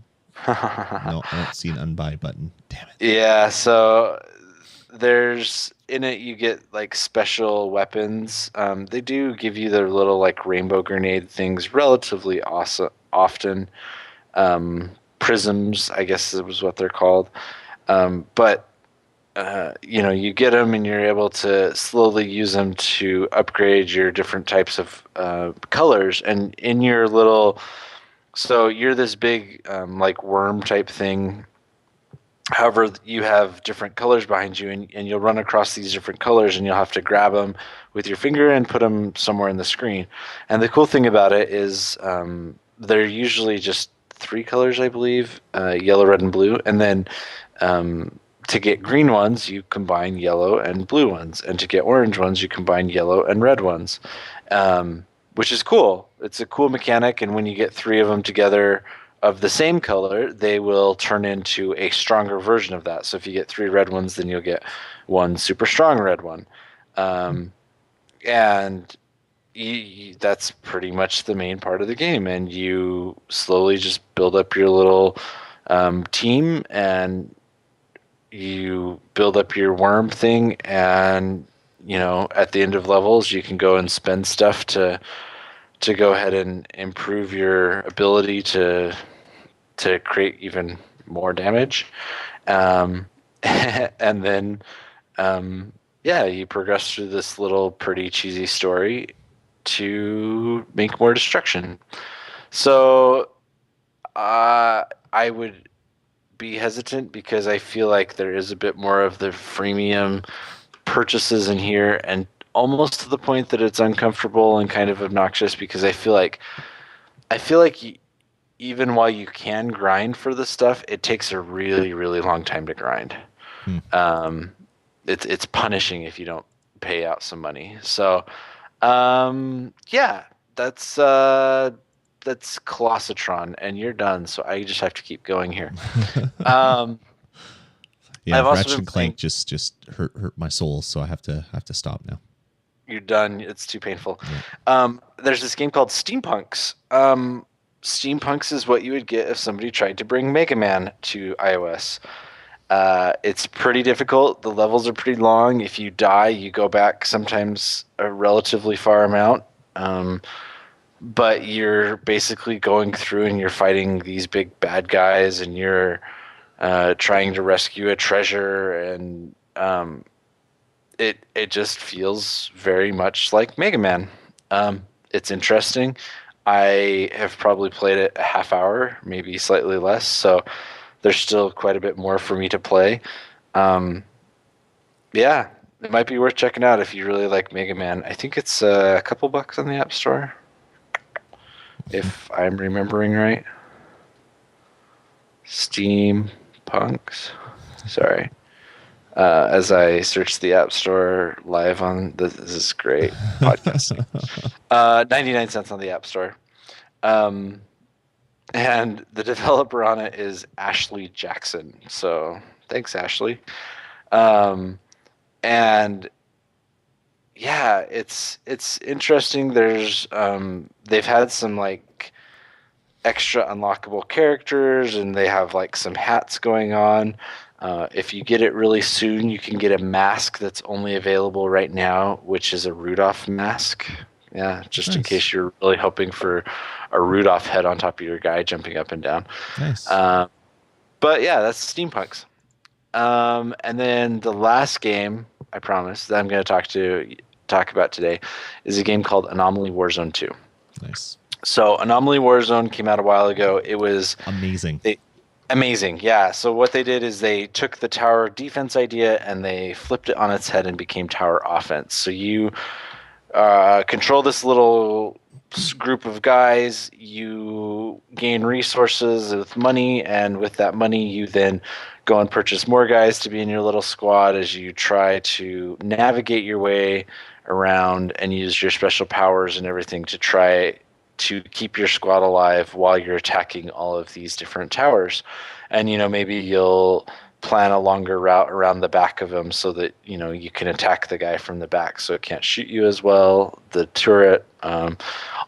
No, I don't see an unbuy button. Damn it. Yeah, so there's in it you get like special weapons. They do give you their little like rainbow grenade things relatively awesome often. Prisms, I guess was what they're called. But you get them and you're able to slowly use them to upgrade your different types of colors. And in your little, so you're this big like worm type thing. However, you have different colors behind you, and you'll run across these different colors, and you'll have to grab them with your finger and put them somewhere in the screen. And the cool thing about it is they're usually just three colors, I believe: yellow, red, and blue. And then to get green ones, you combine yellow and blue ones, and to get orange ones, you combine yellow and red ones, which is cool. It's a cool mechanic, and when you get three of them together of the same color, they will turn into a stronger version of that. So if you get three red ones, then you'll get one super strong red one, and that's pretty much the main part of the game. And you slowly just build up your little team and you build up your worm thing, and at the end of levels you can go and spend stuff to go ahead and improve your ability to create even more damage, and then yeah, you progress through this little pretty cheesy story to make more destruction. So I would be hesitant because I feel like there is a bit more of the freemium purchases in here, and almost to the point that it's uncomfortable and kind of obnoxious because I feel like even while you can grind for this stuff, it takes a really really long time to grind. Hmm. It's punishing if you don't pay out some money. So yeah, that's Colossatron, and you're done. So I just have to keep going here. Um, Yeah, I've also Ratchet been and Clank playing. just hurt my soul, so I have to stop now. You're done. It's too painful. Yeah. There's this game called Steampunks. Steampunks is what you would get if somebody tried to bring Mega Man to iOS. It's pretty difficult. The levels are pretty long. If you die, you go back sometimes a relatively far amount. But you're basically going through and you're fighting these big bad guys, and you're trying to rescue a treasure, and it just feels very much like Mega Man. It's interesting. I have probably played it a half hour, maybe slightly less, so there's still quite a bit more for me to play. Um, yeah, it might be worth checking out if you really like Mega Man. I think it's a couple bucks on the App Store, if I'm remembering right. Steam Punks. Sorry. As I search the App Store live on this is great podcasting. 99 cents on the App Store. And the developer on it is Ashley Jackson. So thanks, Ashley. And yeah, it's interesting. There's they've had some like extra unlockable characters, and they have like some hats going on. If you get it really soon, you can get a mask that's only available right now, which is a Rudolph mask. Yeah, just in Nice. case you're really hoping for a Rudolph head on top of your guy jumping up and down. Nice. But yeah, that's Steampunks. And then the last game, I promise, that I'm going to talk about today is a game called Anomaly Warzone 2. Nice. So Anomaly Warzone came out a while ago. It was Amazing. amazing, yeah. So what they did is they took the tower defense idea and they flipped it on its head and became tower offense. So you control this little group of guys. You gain resources with money, and with that money, you then go and purchase more guys to be in your little squad as you try to navigate your way around and use your special powers and everything to try to keep your squad alive while you're attacking all of these different towers. And maybe you'll plan a longer route around the back of them so that you can attack the guy from the back so it can't shoot you as well, the turret,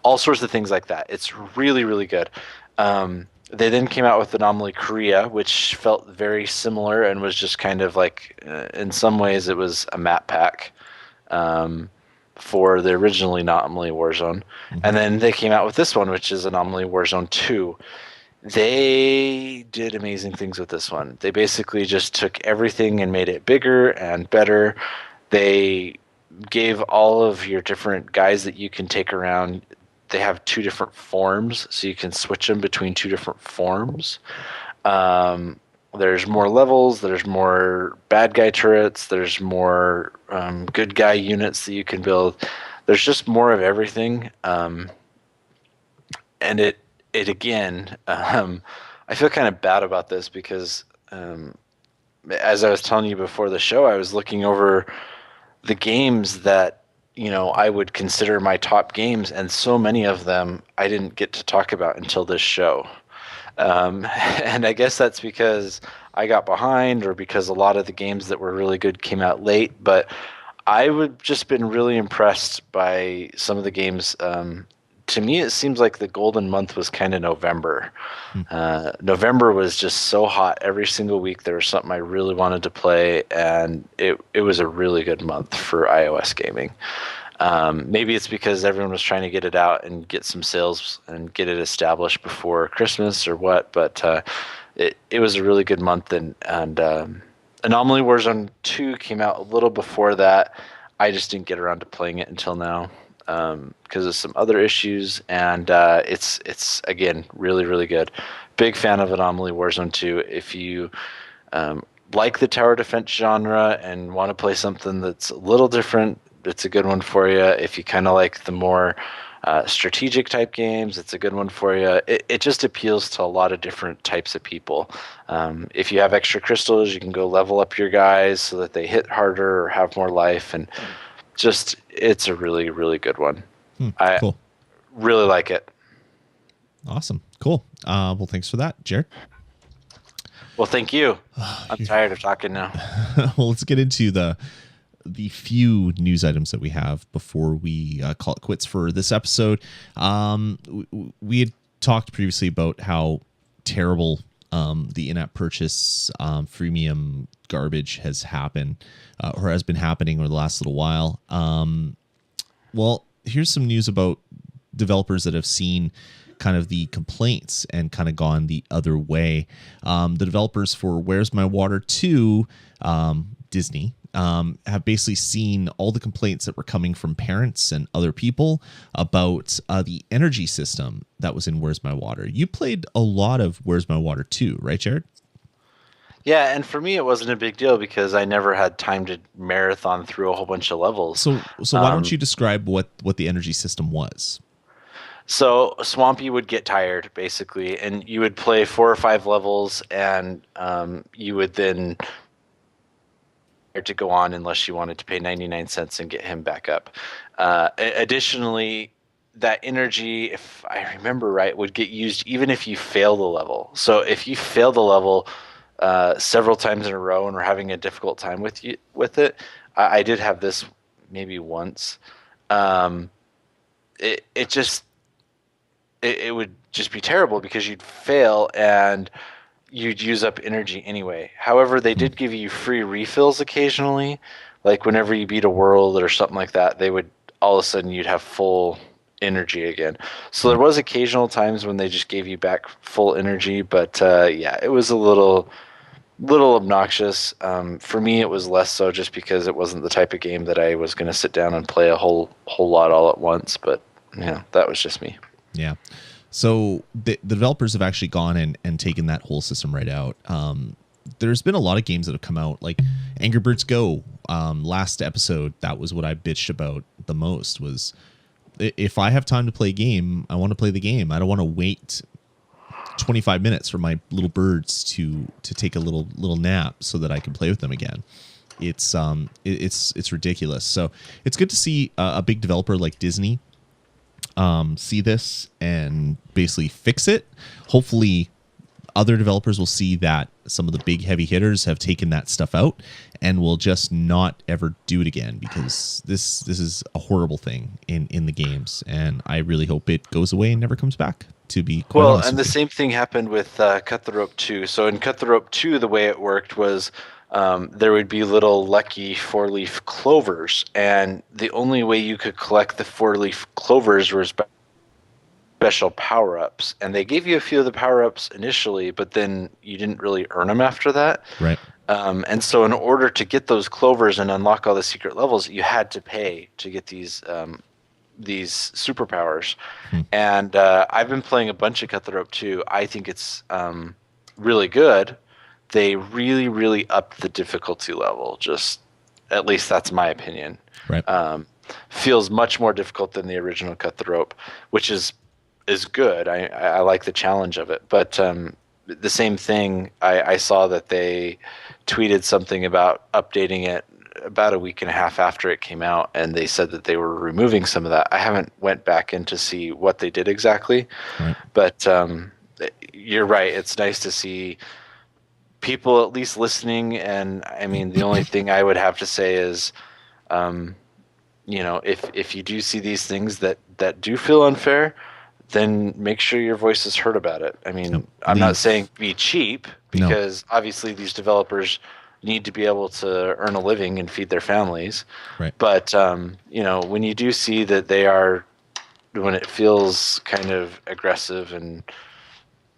all sorts of things like that. It's really, really good. They then came out with Anomaly Korea, which felt very similar and was just kind of like, in some ways, it was a map pack for the originally Anomaly Warzone. Mm-hmm. And then they came out with this one, which is Anomaly Warzone 2. They did amazing things with this one. They basically just took everything and made it bigger and better. They gave all of your different guys that you can take around. They have 2 different forms, so you can switch them between 2 different forms. There's more levels. There's more bad guy turrets. There's more good guy units that you can build. There's just more of everything. And it again, I feel kind of bad about this because as I was telling you before the show, I was looking over the games that I would consider my top games, and so many of them I didn't get to talk about until this show. And I guess that's because I got behind, or because a lot of the games that were really good came out late. But I would just been really impressed by some of the games. To me, it seems like the golden month was kind of November. November was just so hot. Every single week there was something I really wanted to play, and it was a really good month for iOS gaming. Maybe it's because everyone was trying to get it out and get some sales and get it established before Christmas or what, but it was a really good month. And Anomaly Warzone 2 came out a little before that. I just didn't get around to playing it until now because of some other issues, and it's again really, really good. Big fan of Anomaly Warzone 2. If you like the tower defense genre and want to play something that's a little different, it's a good one for you. If you kind of like the more strategic type games, it's a good one for you. It just appeals to a lot of different types of people. If you have extra crystals, you can go level up your guys so that they hit harder or have more life, and just it's a really, really good one. I Cool. really like it. Awesome. Cool. Well, thanks for that, Jared. Well, thank you. I'm tired of talking now. Well, let's get into the few news items that we have before we call it quits for this episode. We had talked previously about how terrible the in-app purchase freemium garbage has happened or has been happening over the last little while. Well, here's some news about developers that have seen kind of the complaints and kind of gone the other way. The developers for Where's My Water 2, Disney, have basically seen all the complaints that were coming from parents and other people about the energy system that was in Where's My Water. You played a lot of Where's My Water 2, right, Jared? Yeah, and for me, it wasn't a big deal because I never had time to marathon through a whole bunch of levels. So why don't you describe what the energy system was? So Swampy would get tired, basically, and you would play 4 or 5 levels, and you would then to go on unless you wanted to pay 99 cents and get him back up. Additionally, that energy, if I remember right, would get used even if you fail the level. So if you fail the level several times in a row and were having a difficult time with it, I did have this maybe once. It would just be terrible because you'd fail and you'd use up energy anyway. However, they did give you free refills occasionally. Like whenever you beat a world or something like that, they would all of a sudden you'd have full energy again. So there was occasional times when they just gave you back full energy, but yeah, it was a little obnoxious. For me, it was less so just because it wasn't the type of game that I was going to sit down and play a whole lot all at once. But yeah, that was just me. Yeah. So the developers have actually gone and taken that whole system right out. There's been a lot of games that have come out, like Angry Birds Go. Last episode, that was what I bitched about the most. Was if I have time to play a game, I want to play the game. I don't want to wait 25 minutes for my little birds to take a little nap so that I can play with them again. It's ridiculous. So it's good to see a big developer like Disney see this and basically fix it. Hopefully other developers will see that some of the big heavy hitters have taken that stuff out and will just not ever do it again, because this is a horrible thing in the games, and I really hope it goes away and never comes back, to be quite honest. And the same thing happened with Cut the Rope 2. So in Cut the Rope 2, the way it worked was there would be little lucky 4-leaf clovers, and the only way you could collect the 4-leaf clovers was by special power-ups, and they gave you a few of the power-ups initially, but then you didn't really earn them after that. Right. And so in order to get those clovers and unlock all the secret levels, you had to pay to get these superpowers. And I've been playing a bunch of Cut the Rope 2. I think it's really good. They really, really upped the difficulty level. Just, at least that's my opinion. Right. Feels much more difficult than the original Cut the Rope, which is good. I like the challenge of it. But the same thing, I saw that they tweeted something about updating it about a week and a half after it came out, and they said that they were removing some of that. I haven't went back in to see what they did exactly. Right. But you're right. It's nice to see people at least listening. And I mean, the only thing I would have to say is, if you do see these things that do feel unfair, then make sure your voice is heard about it. I mean, I'm not saying be cheap, because obviously these developers need to be able to earn a living and feed their families. Right. But, when you do see that when it feels kind of aggressive and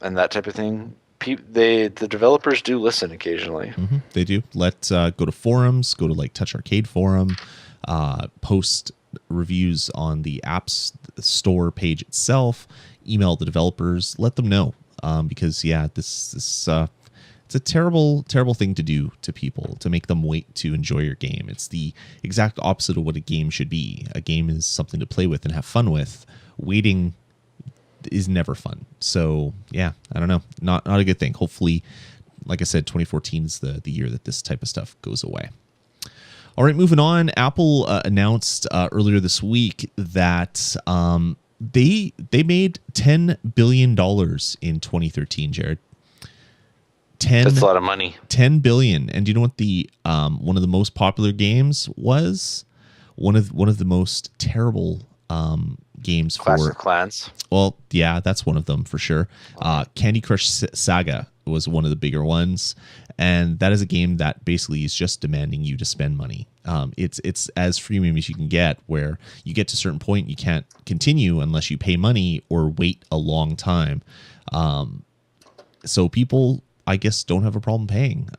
that type of thing, the developers do listen occasionally. Mm-hmm. They do. Let's go to forums, go to like Touch Arcade forum, post reviews on the apps store page itself, email the developers, let them know, because this it's a terrible thing to do to people, to make them wait to enjoy your game. It's the exact opposite of what a game should be. A game is something to play with and have fun with. Waiting is never fun. So yeah, I don't know, not a good thing. Hopefully, like I said, 2014 is the year that this type of stuff goes away. All right, moving on. Apple announced earlier this week that they made $10 billion in 2013, Jared. That's a lot of money. $10 billion. And do you know what the one of the most popular games was? One of the most terrible games Clash for of Clans. Well, yeah, that's one of them for sure. Candy Crush Saga was one of the bigger ones, and that is a game that basically is just demanding you to spend money. It's as freemium as you can get, where you get to a certain point, you can't continue unless you pay money or wait a long time. So people, I guess, don't have a problem paying.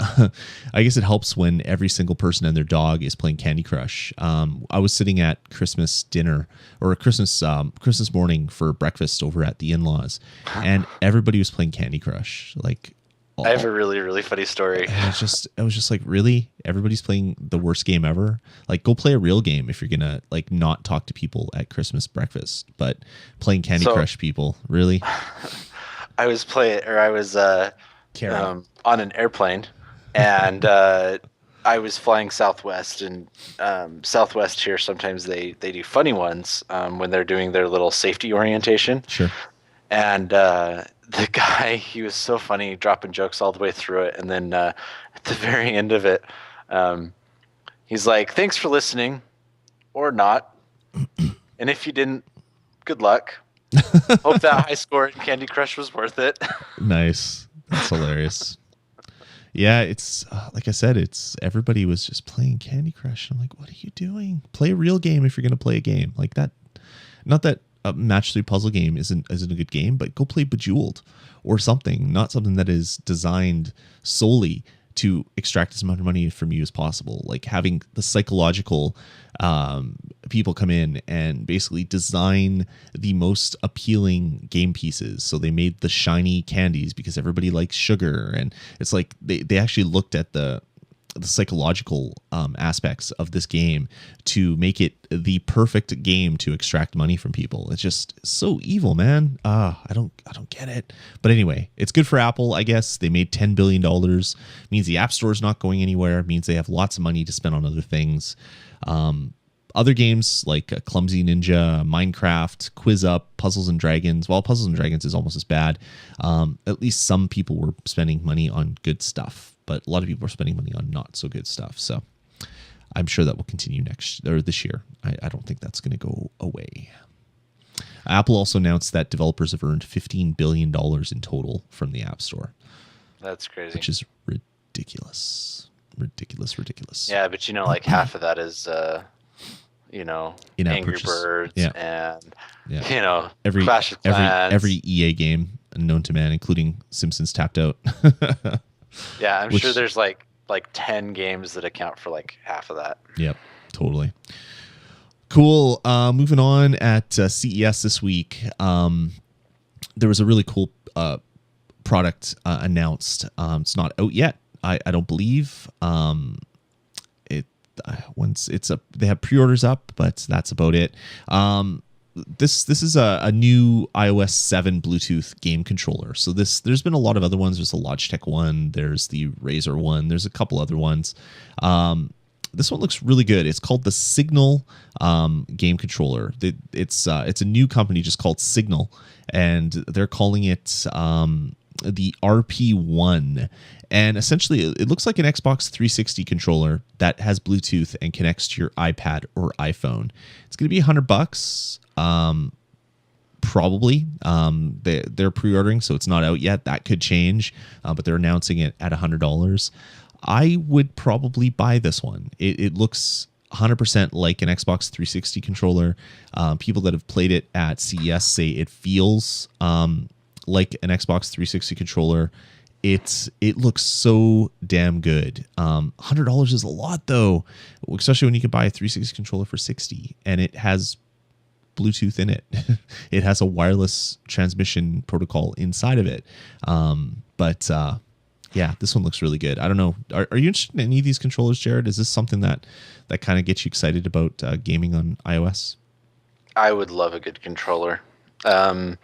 I guess it helps when every single person and their dog is playing Candy Crush. I was sitting at Christmas dinner or Christmas morning for breakfast over at the in-laws, and everybody was playing Candy Crush. Like, I have a really, really funny story. I was just like, really? Everybody's playing the worst game ever? Like, go play a real game if you're gonna like not talk to people at Christmas breakfast, but playing Candy Crush, people, really? I was on an airplane, and I was flying Southwest, and Southwest here, sometimes they do funny ones when they're doing their little safety orientation. Sure. And the guy, he was so funny, dropping jokes all the way through it. And then at the very end of it, he's like, "Thanks for listening," or not. "And if you didn't, good luck. Hope that high score in Candy Crush was worth it." Nice. That's hilarious. Yeah, it's like I said, it's everybody was just playing Candy Crush. I'm like, what are you doing? Play a real game if you're going to play a game like that. Not that a match 3 puzzle game isn't a good game, but go play Bejeweled or something. Not something that is designed solely to extract as much money from you as possible. Like having the psychological people come in and basically design the most appealing game pieces. So they made the shiny candies because everybody likes sugar, and it's like they actually looked at the psychological aspects of this game to make it the perfect game to extract money from people. It's just so evil, man. I don't get it. But anyway, it's good for Apple, I guess. They made $10 billion. Means the App Store is not going anywhere. Means they have lots of money to spend on other things. Other games like Clumsy Ninja, Minecraft, Quiz Up, Puzzles and Dragons. Well, Puzzles and Dragons is almost as bad. At least some people were spending money on good stuff, but a lot of people are spending money on not so good stuff. So I'm sure that will continue this year. I don't think that's going to go away. Apple also announced that developers have earned $15 billion in total from the App Store. That's crazy. Which is ridiculous. Ridiculous. Yeah, but like half of that is, in-app Angry purchase. Birds and, every Clash of Clans. every EA game known to man, including Simpsons Tapped Out. Yeah, I'm sure there's like 10 games that account for like half of that. Yep, totally. Cool. Moving on at CES this week, there was a really cool product announced. It's not out yet, I don't believe. They have pre-orders up, but that's about it. This is a new iOS 7 Bluetooth game controller. So there's been a lot of other ones. There's the Logitech one. There's the Razer one. There's a couple other ones. This one looks really good. It's called the Signal game controller. It's a new company just called Signal, and they're calling it the RP1. And essentially, it looks like an Xbox 360 controller that has Bluetooth and connects to your iPad or iPhone. It's going to be $100. Probably. They're pre-ordering, so it's not out yet. That could change, but they're announcing it at $100. I would probably buy this one. It looks 100% like an Xbox 360 controller. People that have played it at CES say it feels like an Xbox 360 controller. It looks so damn good. $100 is a lot though, especially when you can buy a 360 controller for $60, and it has Bluetooth in it. It has a wireless transmission protocol inside of it. Yeah, this one looks really good. I don't know. Are you interested in any of these controllers, Jared? Is this something that kind of gets you excited about gaming on iOS? I would love a good controller. I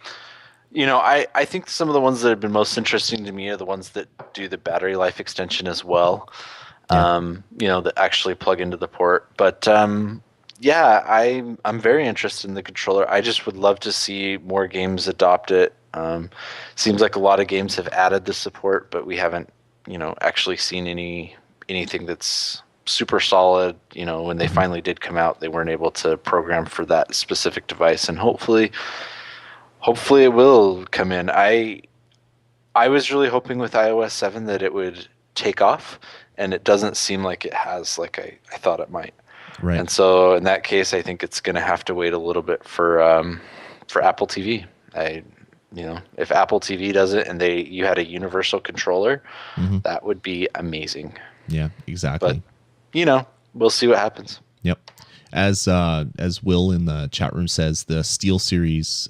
think some of the ones that have been most interesting to me are the ones that do the battery life extension as well. Yeah. That actually plug into the port. But yeah, I'm very interested in the controller. I just would love to see more games adopt it. Seems like a lot of games have added the support, but we haven't, actually seen anything that's super solid. When they finally did come out, they weren't able to program for that specific device, and hopefully it will come in. I was really hoping with iOS 7 that it would take off, and it doesn't seem like it has, like I thought it might. Right. And so in that case, I think it's going to have to wait a little bit for Apple TV. If Apple TV does it and you had a universal controller, that would be amazing. Yeah, exactly. But we'll see what happens. Yep. As Will in the chat room says, the SteelSeries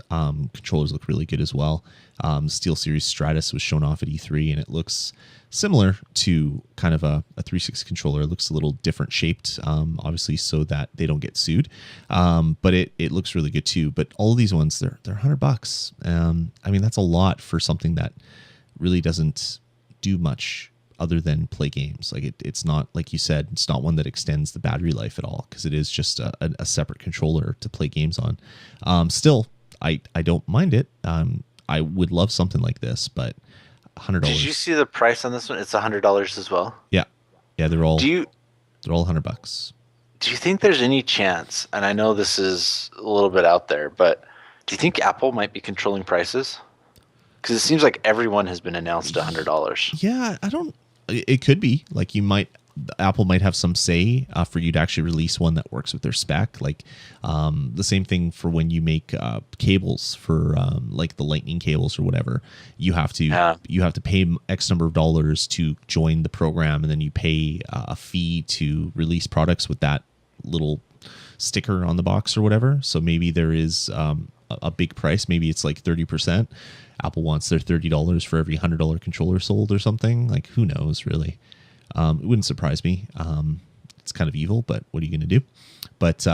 controllers look really good as well. SteelSeries Stratus was shown off at E3, and it looks similar to kind of a 360 controller. It looks a little different shaped, obviously, so that they don't get sued. But it looks really good too. But all of these ones, they're $100. I mean, that's a lot for something that really doesn't do much other than play games. Like it's not, like you said, it's not one that extends the battery life at all, because it is just a separate controller to play games on. Still, I don't mind it. I would love something like this, but $100. Did you see the price on this one? It's $100 as well. Yeah, they're all $100. Do you think there's any chance? And I know this is a little bit out there, but do you think Apple might be controlling prices? Because it seems like everyone has been announced $100. Yeah, I don't It could be like Apple might have some say for you to actually release one that works with their spec. Like the same thing for when you make cables for like the lightning cables or whatever. You have to pay X number of dollars to join the program, and then you pay a fee to release products with that little sticker on the box or whatever. So maybe there is a big price. Maybe it's like 30%. Apple wants their $30 for every $100 controller sold or something. Like, who knows, really? It wouldn't surprise me. It's kind of evil, but what are you going to do? But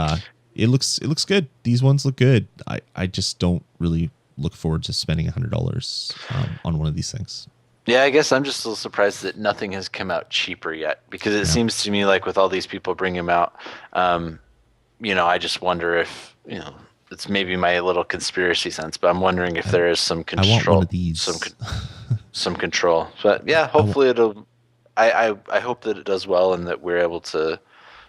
it looks good. These ones look good. I just don't really look forward to spending $100 on one of these things. Yeah, I guess I'm just a little surprised that nothing has come out cheaper yet, because it seems to me like with all these people bringing them out, I just wonder if, it's maybe my little conspiracy sense, but I'm wondering if there is some control. I want one of these. Some control. But yeah, hopefully I hope that it does well and that we're able to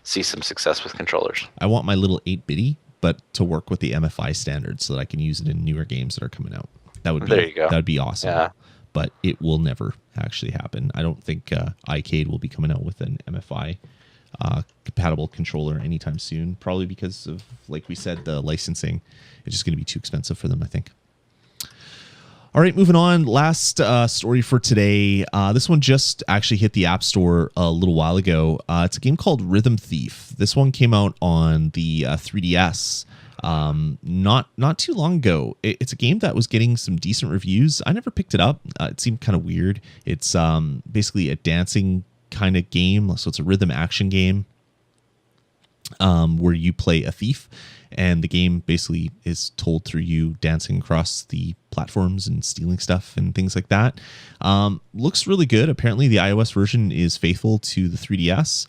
see some success with controllers. I want my little 8-bitty, but to work with the MFI standards so that I can use it in newer games that are coming out. That would be, there you go. That would be awesome. Yeah. But it will never actually happen. I don't think iCade will be coming out with an MFI compatible controller anytime soon, probably because of, like we said, the licensing. It's just going to be too expensive for them, I think. All right, moving on. Last story for today. This one just actually hit the App Store a little while ago. It's a game called Rhythm Thief. This one came out on the 3DS not too long ago. It's a game that was getting some decent reviews. I never picked it up. It seemed kind of weird. It's basically a dancing kind of game. So it's a rhythm action game where you play a thief, and the game basically is told through you dancing across the platforms and stealing stuff and things like that. Looks really good. Apparently the iOS version is faithful to the 3DS.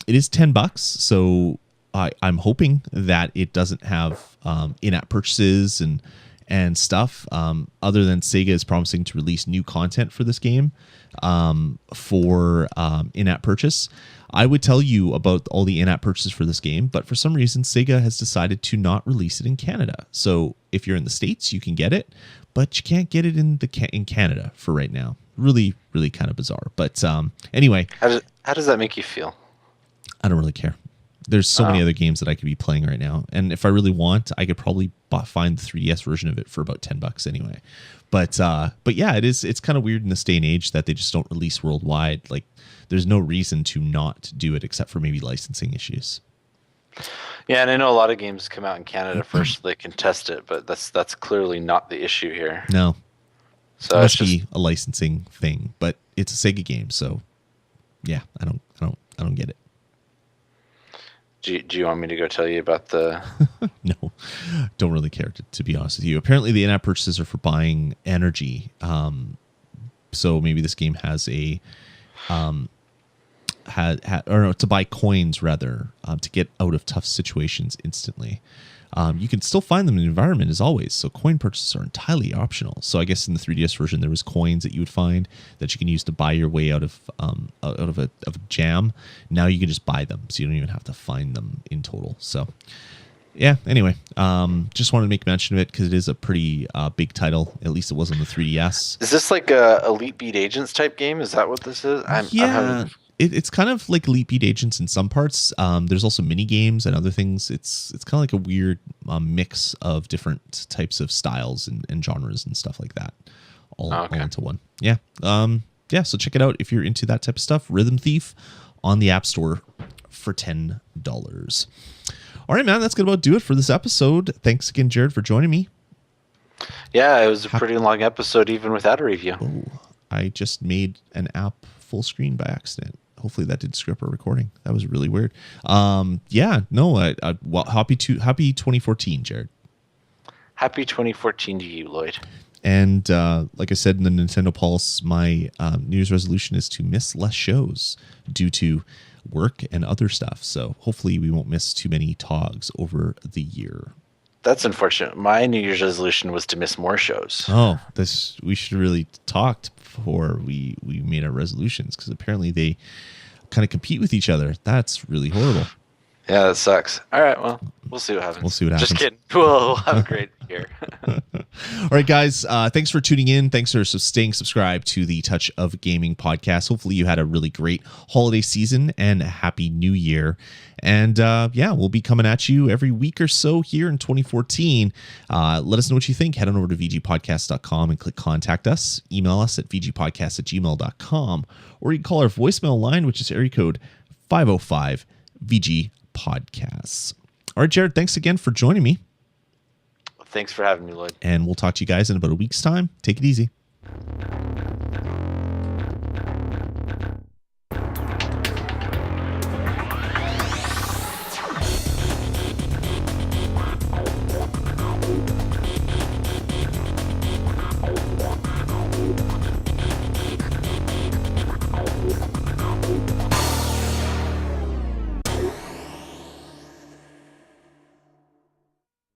It is $10, so I'm hoping that it doesn't have in-app purchases and stuff, other than Sega is promising to release new content for this game for in-app purchase. I would tell you about all the in-app purchases for this game, but for some reason, Sega has decided to not release it in Canada. So if you're in the States, you can get it, but you can't get it in Canada for right now. Really, really kind of bizarre. But anyway. How does that make you feel? I don't really care. There's so many other games that I could be playing right now. And if I really want, I could probably find the 3DS version of it for about $10 anyway. But yeah, it's kind of weird in this day and age that they just don't release worldwide. Like, there's no reason to not do it except for maybe licensing issues. Yeah, and I know a lot of games come out in Canada first so they can test it, but that's clearly not the issue here. No. So it must be a licensing thing, but it's a Sega game, so yeah, I don't get it. Do you want me to go tell you about the... No, don't really care, to be honest with you. Apparently, the in-app purchases are for buying energy. So maybe this game has a... to buy coins, rather, to get out of tough situations instantly. You can still find them in the environment, as always. So coin purchases are entirely optional. So I guess in the 3DS version, there was coins that you would find that you can use to buy your way out of a jam. Now you can just buy them, so you don't even have to find them in total. So yeah. Anyway, just wanted to make mention of it because it is a pretty big title. At least it was on the 3DS. Is this like a Elite Beat Agents type game? Is that what this is? It's kind of like Elite Beat Agents in some parts. There's also mini games and other things. It's kind of like a weird mix of different types of styles and genres and stuff like that, all into one. Yeah. So check it out if you're into that type of stuff. Rhythm Thief on the App Store for $10. All right, man. That's gonna about do it for this episode. Thanks again, Jared, for joining me. Yeah, it was a pretty long episode, even without a review. Oh, I just made an app full screen by accident. Hopefully that didn't screw up our recording. That was really weird. Well, happy 2014, Jared. Happy 2014 to you, Lloyd. And like I said in the Nintendo Pulse, my New Year's resolution is to miss less shows due to work and other stuff. So hopefully we won't miss too many ToGs over the year. That's unfortunate. My New Year's resolution was to miss more shows. Oh, we should really talk before we made our resolutions, because apparently they kind of compete with each other. That's really horrible. Yeah, that sucks. All right, well, we'll see what happens. We'll see what Just happens. kidding. We'll have a great year. All right, guys. Thanks for tuning in. Thanks for staying subscribed to the Touch of Gaming podcast. Hopefully, you had a really great holiday season and a happy new year. And yeah, we'll be coming at you every week or so here in 2014. Let us know what you think. Head on over to vgpodcast.com and click contact us. Email us at vgpodcast@gmail.com, or you can call our voicemail line, which is area code 505 VG Podcasts. All right, Jared, thanks again for joining me. Thanks for having me, Lloyd. And we'll talk to you guys in about a week's time. Take it easy.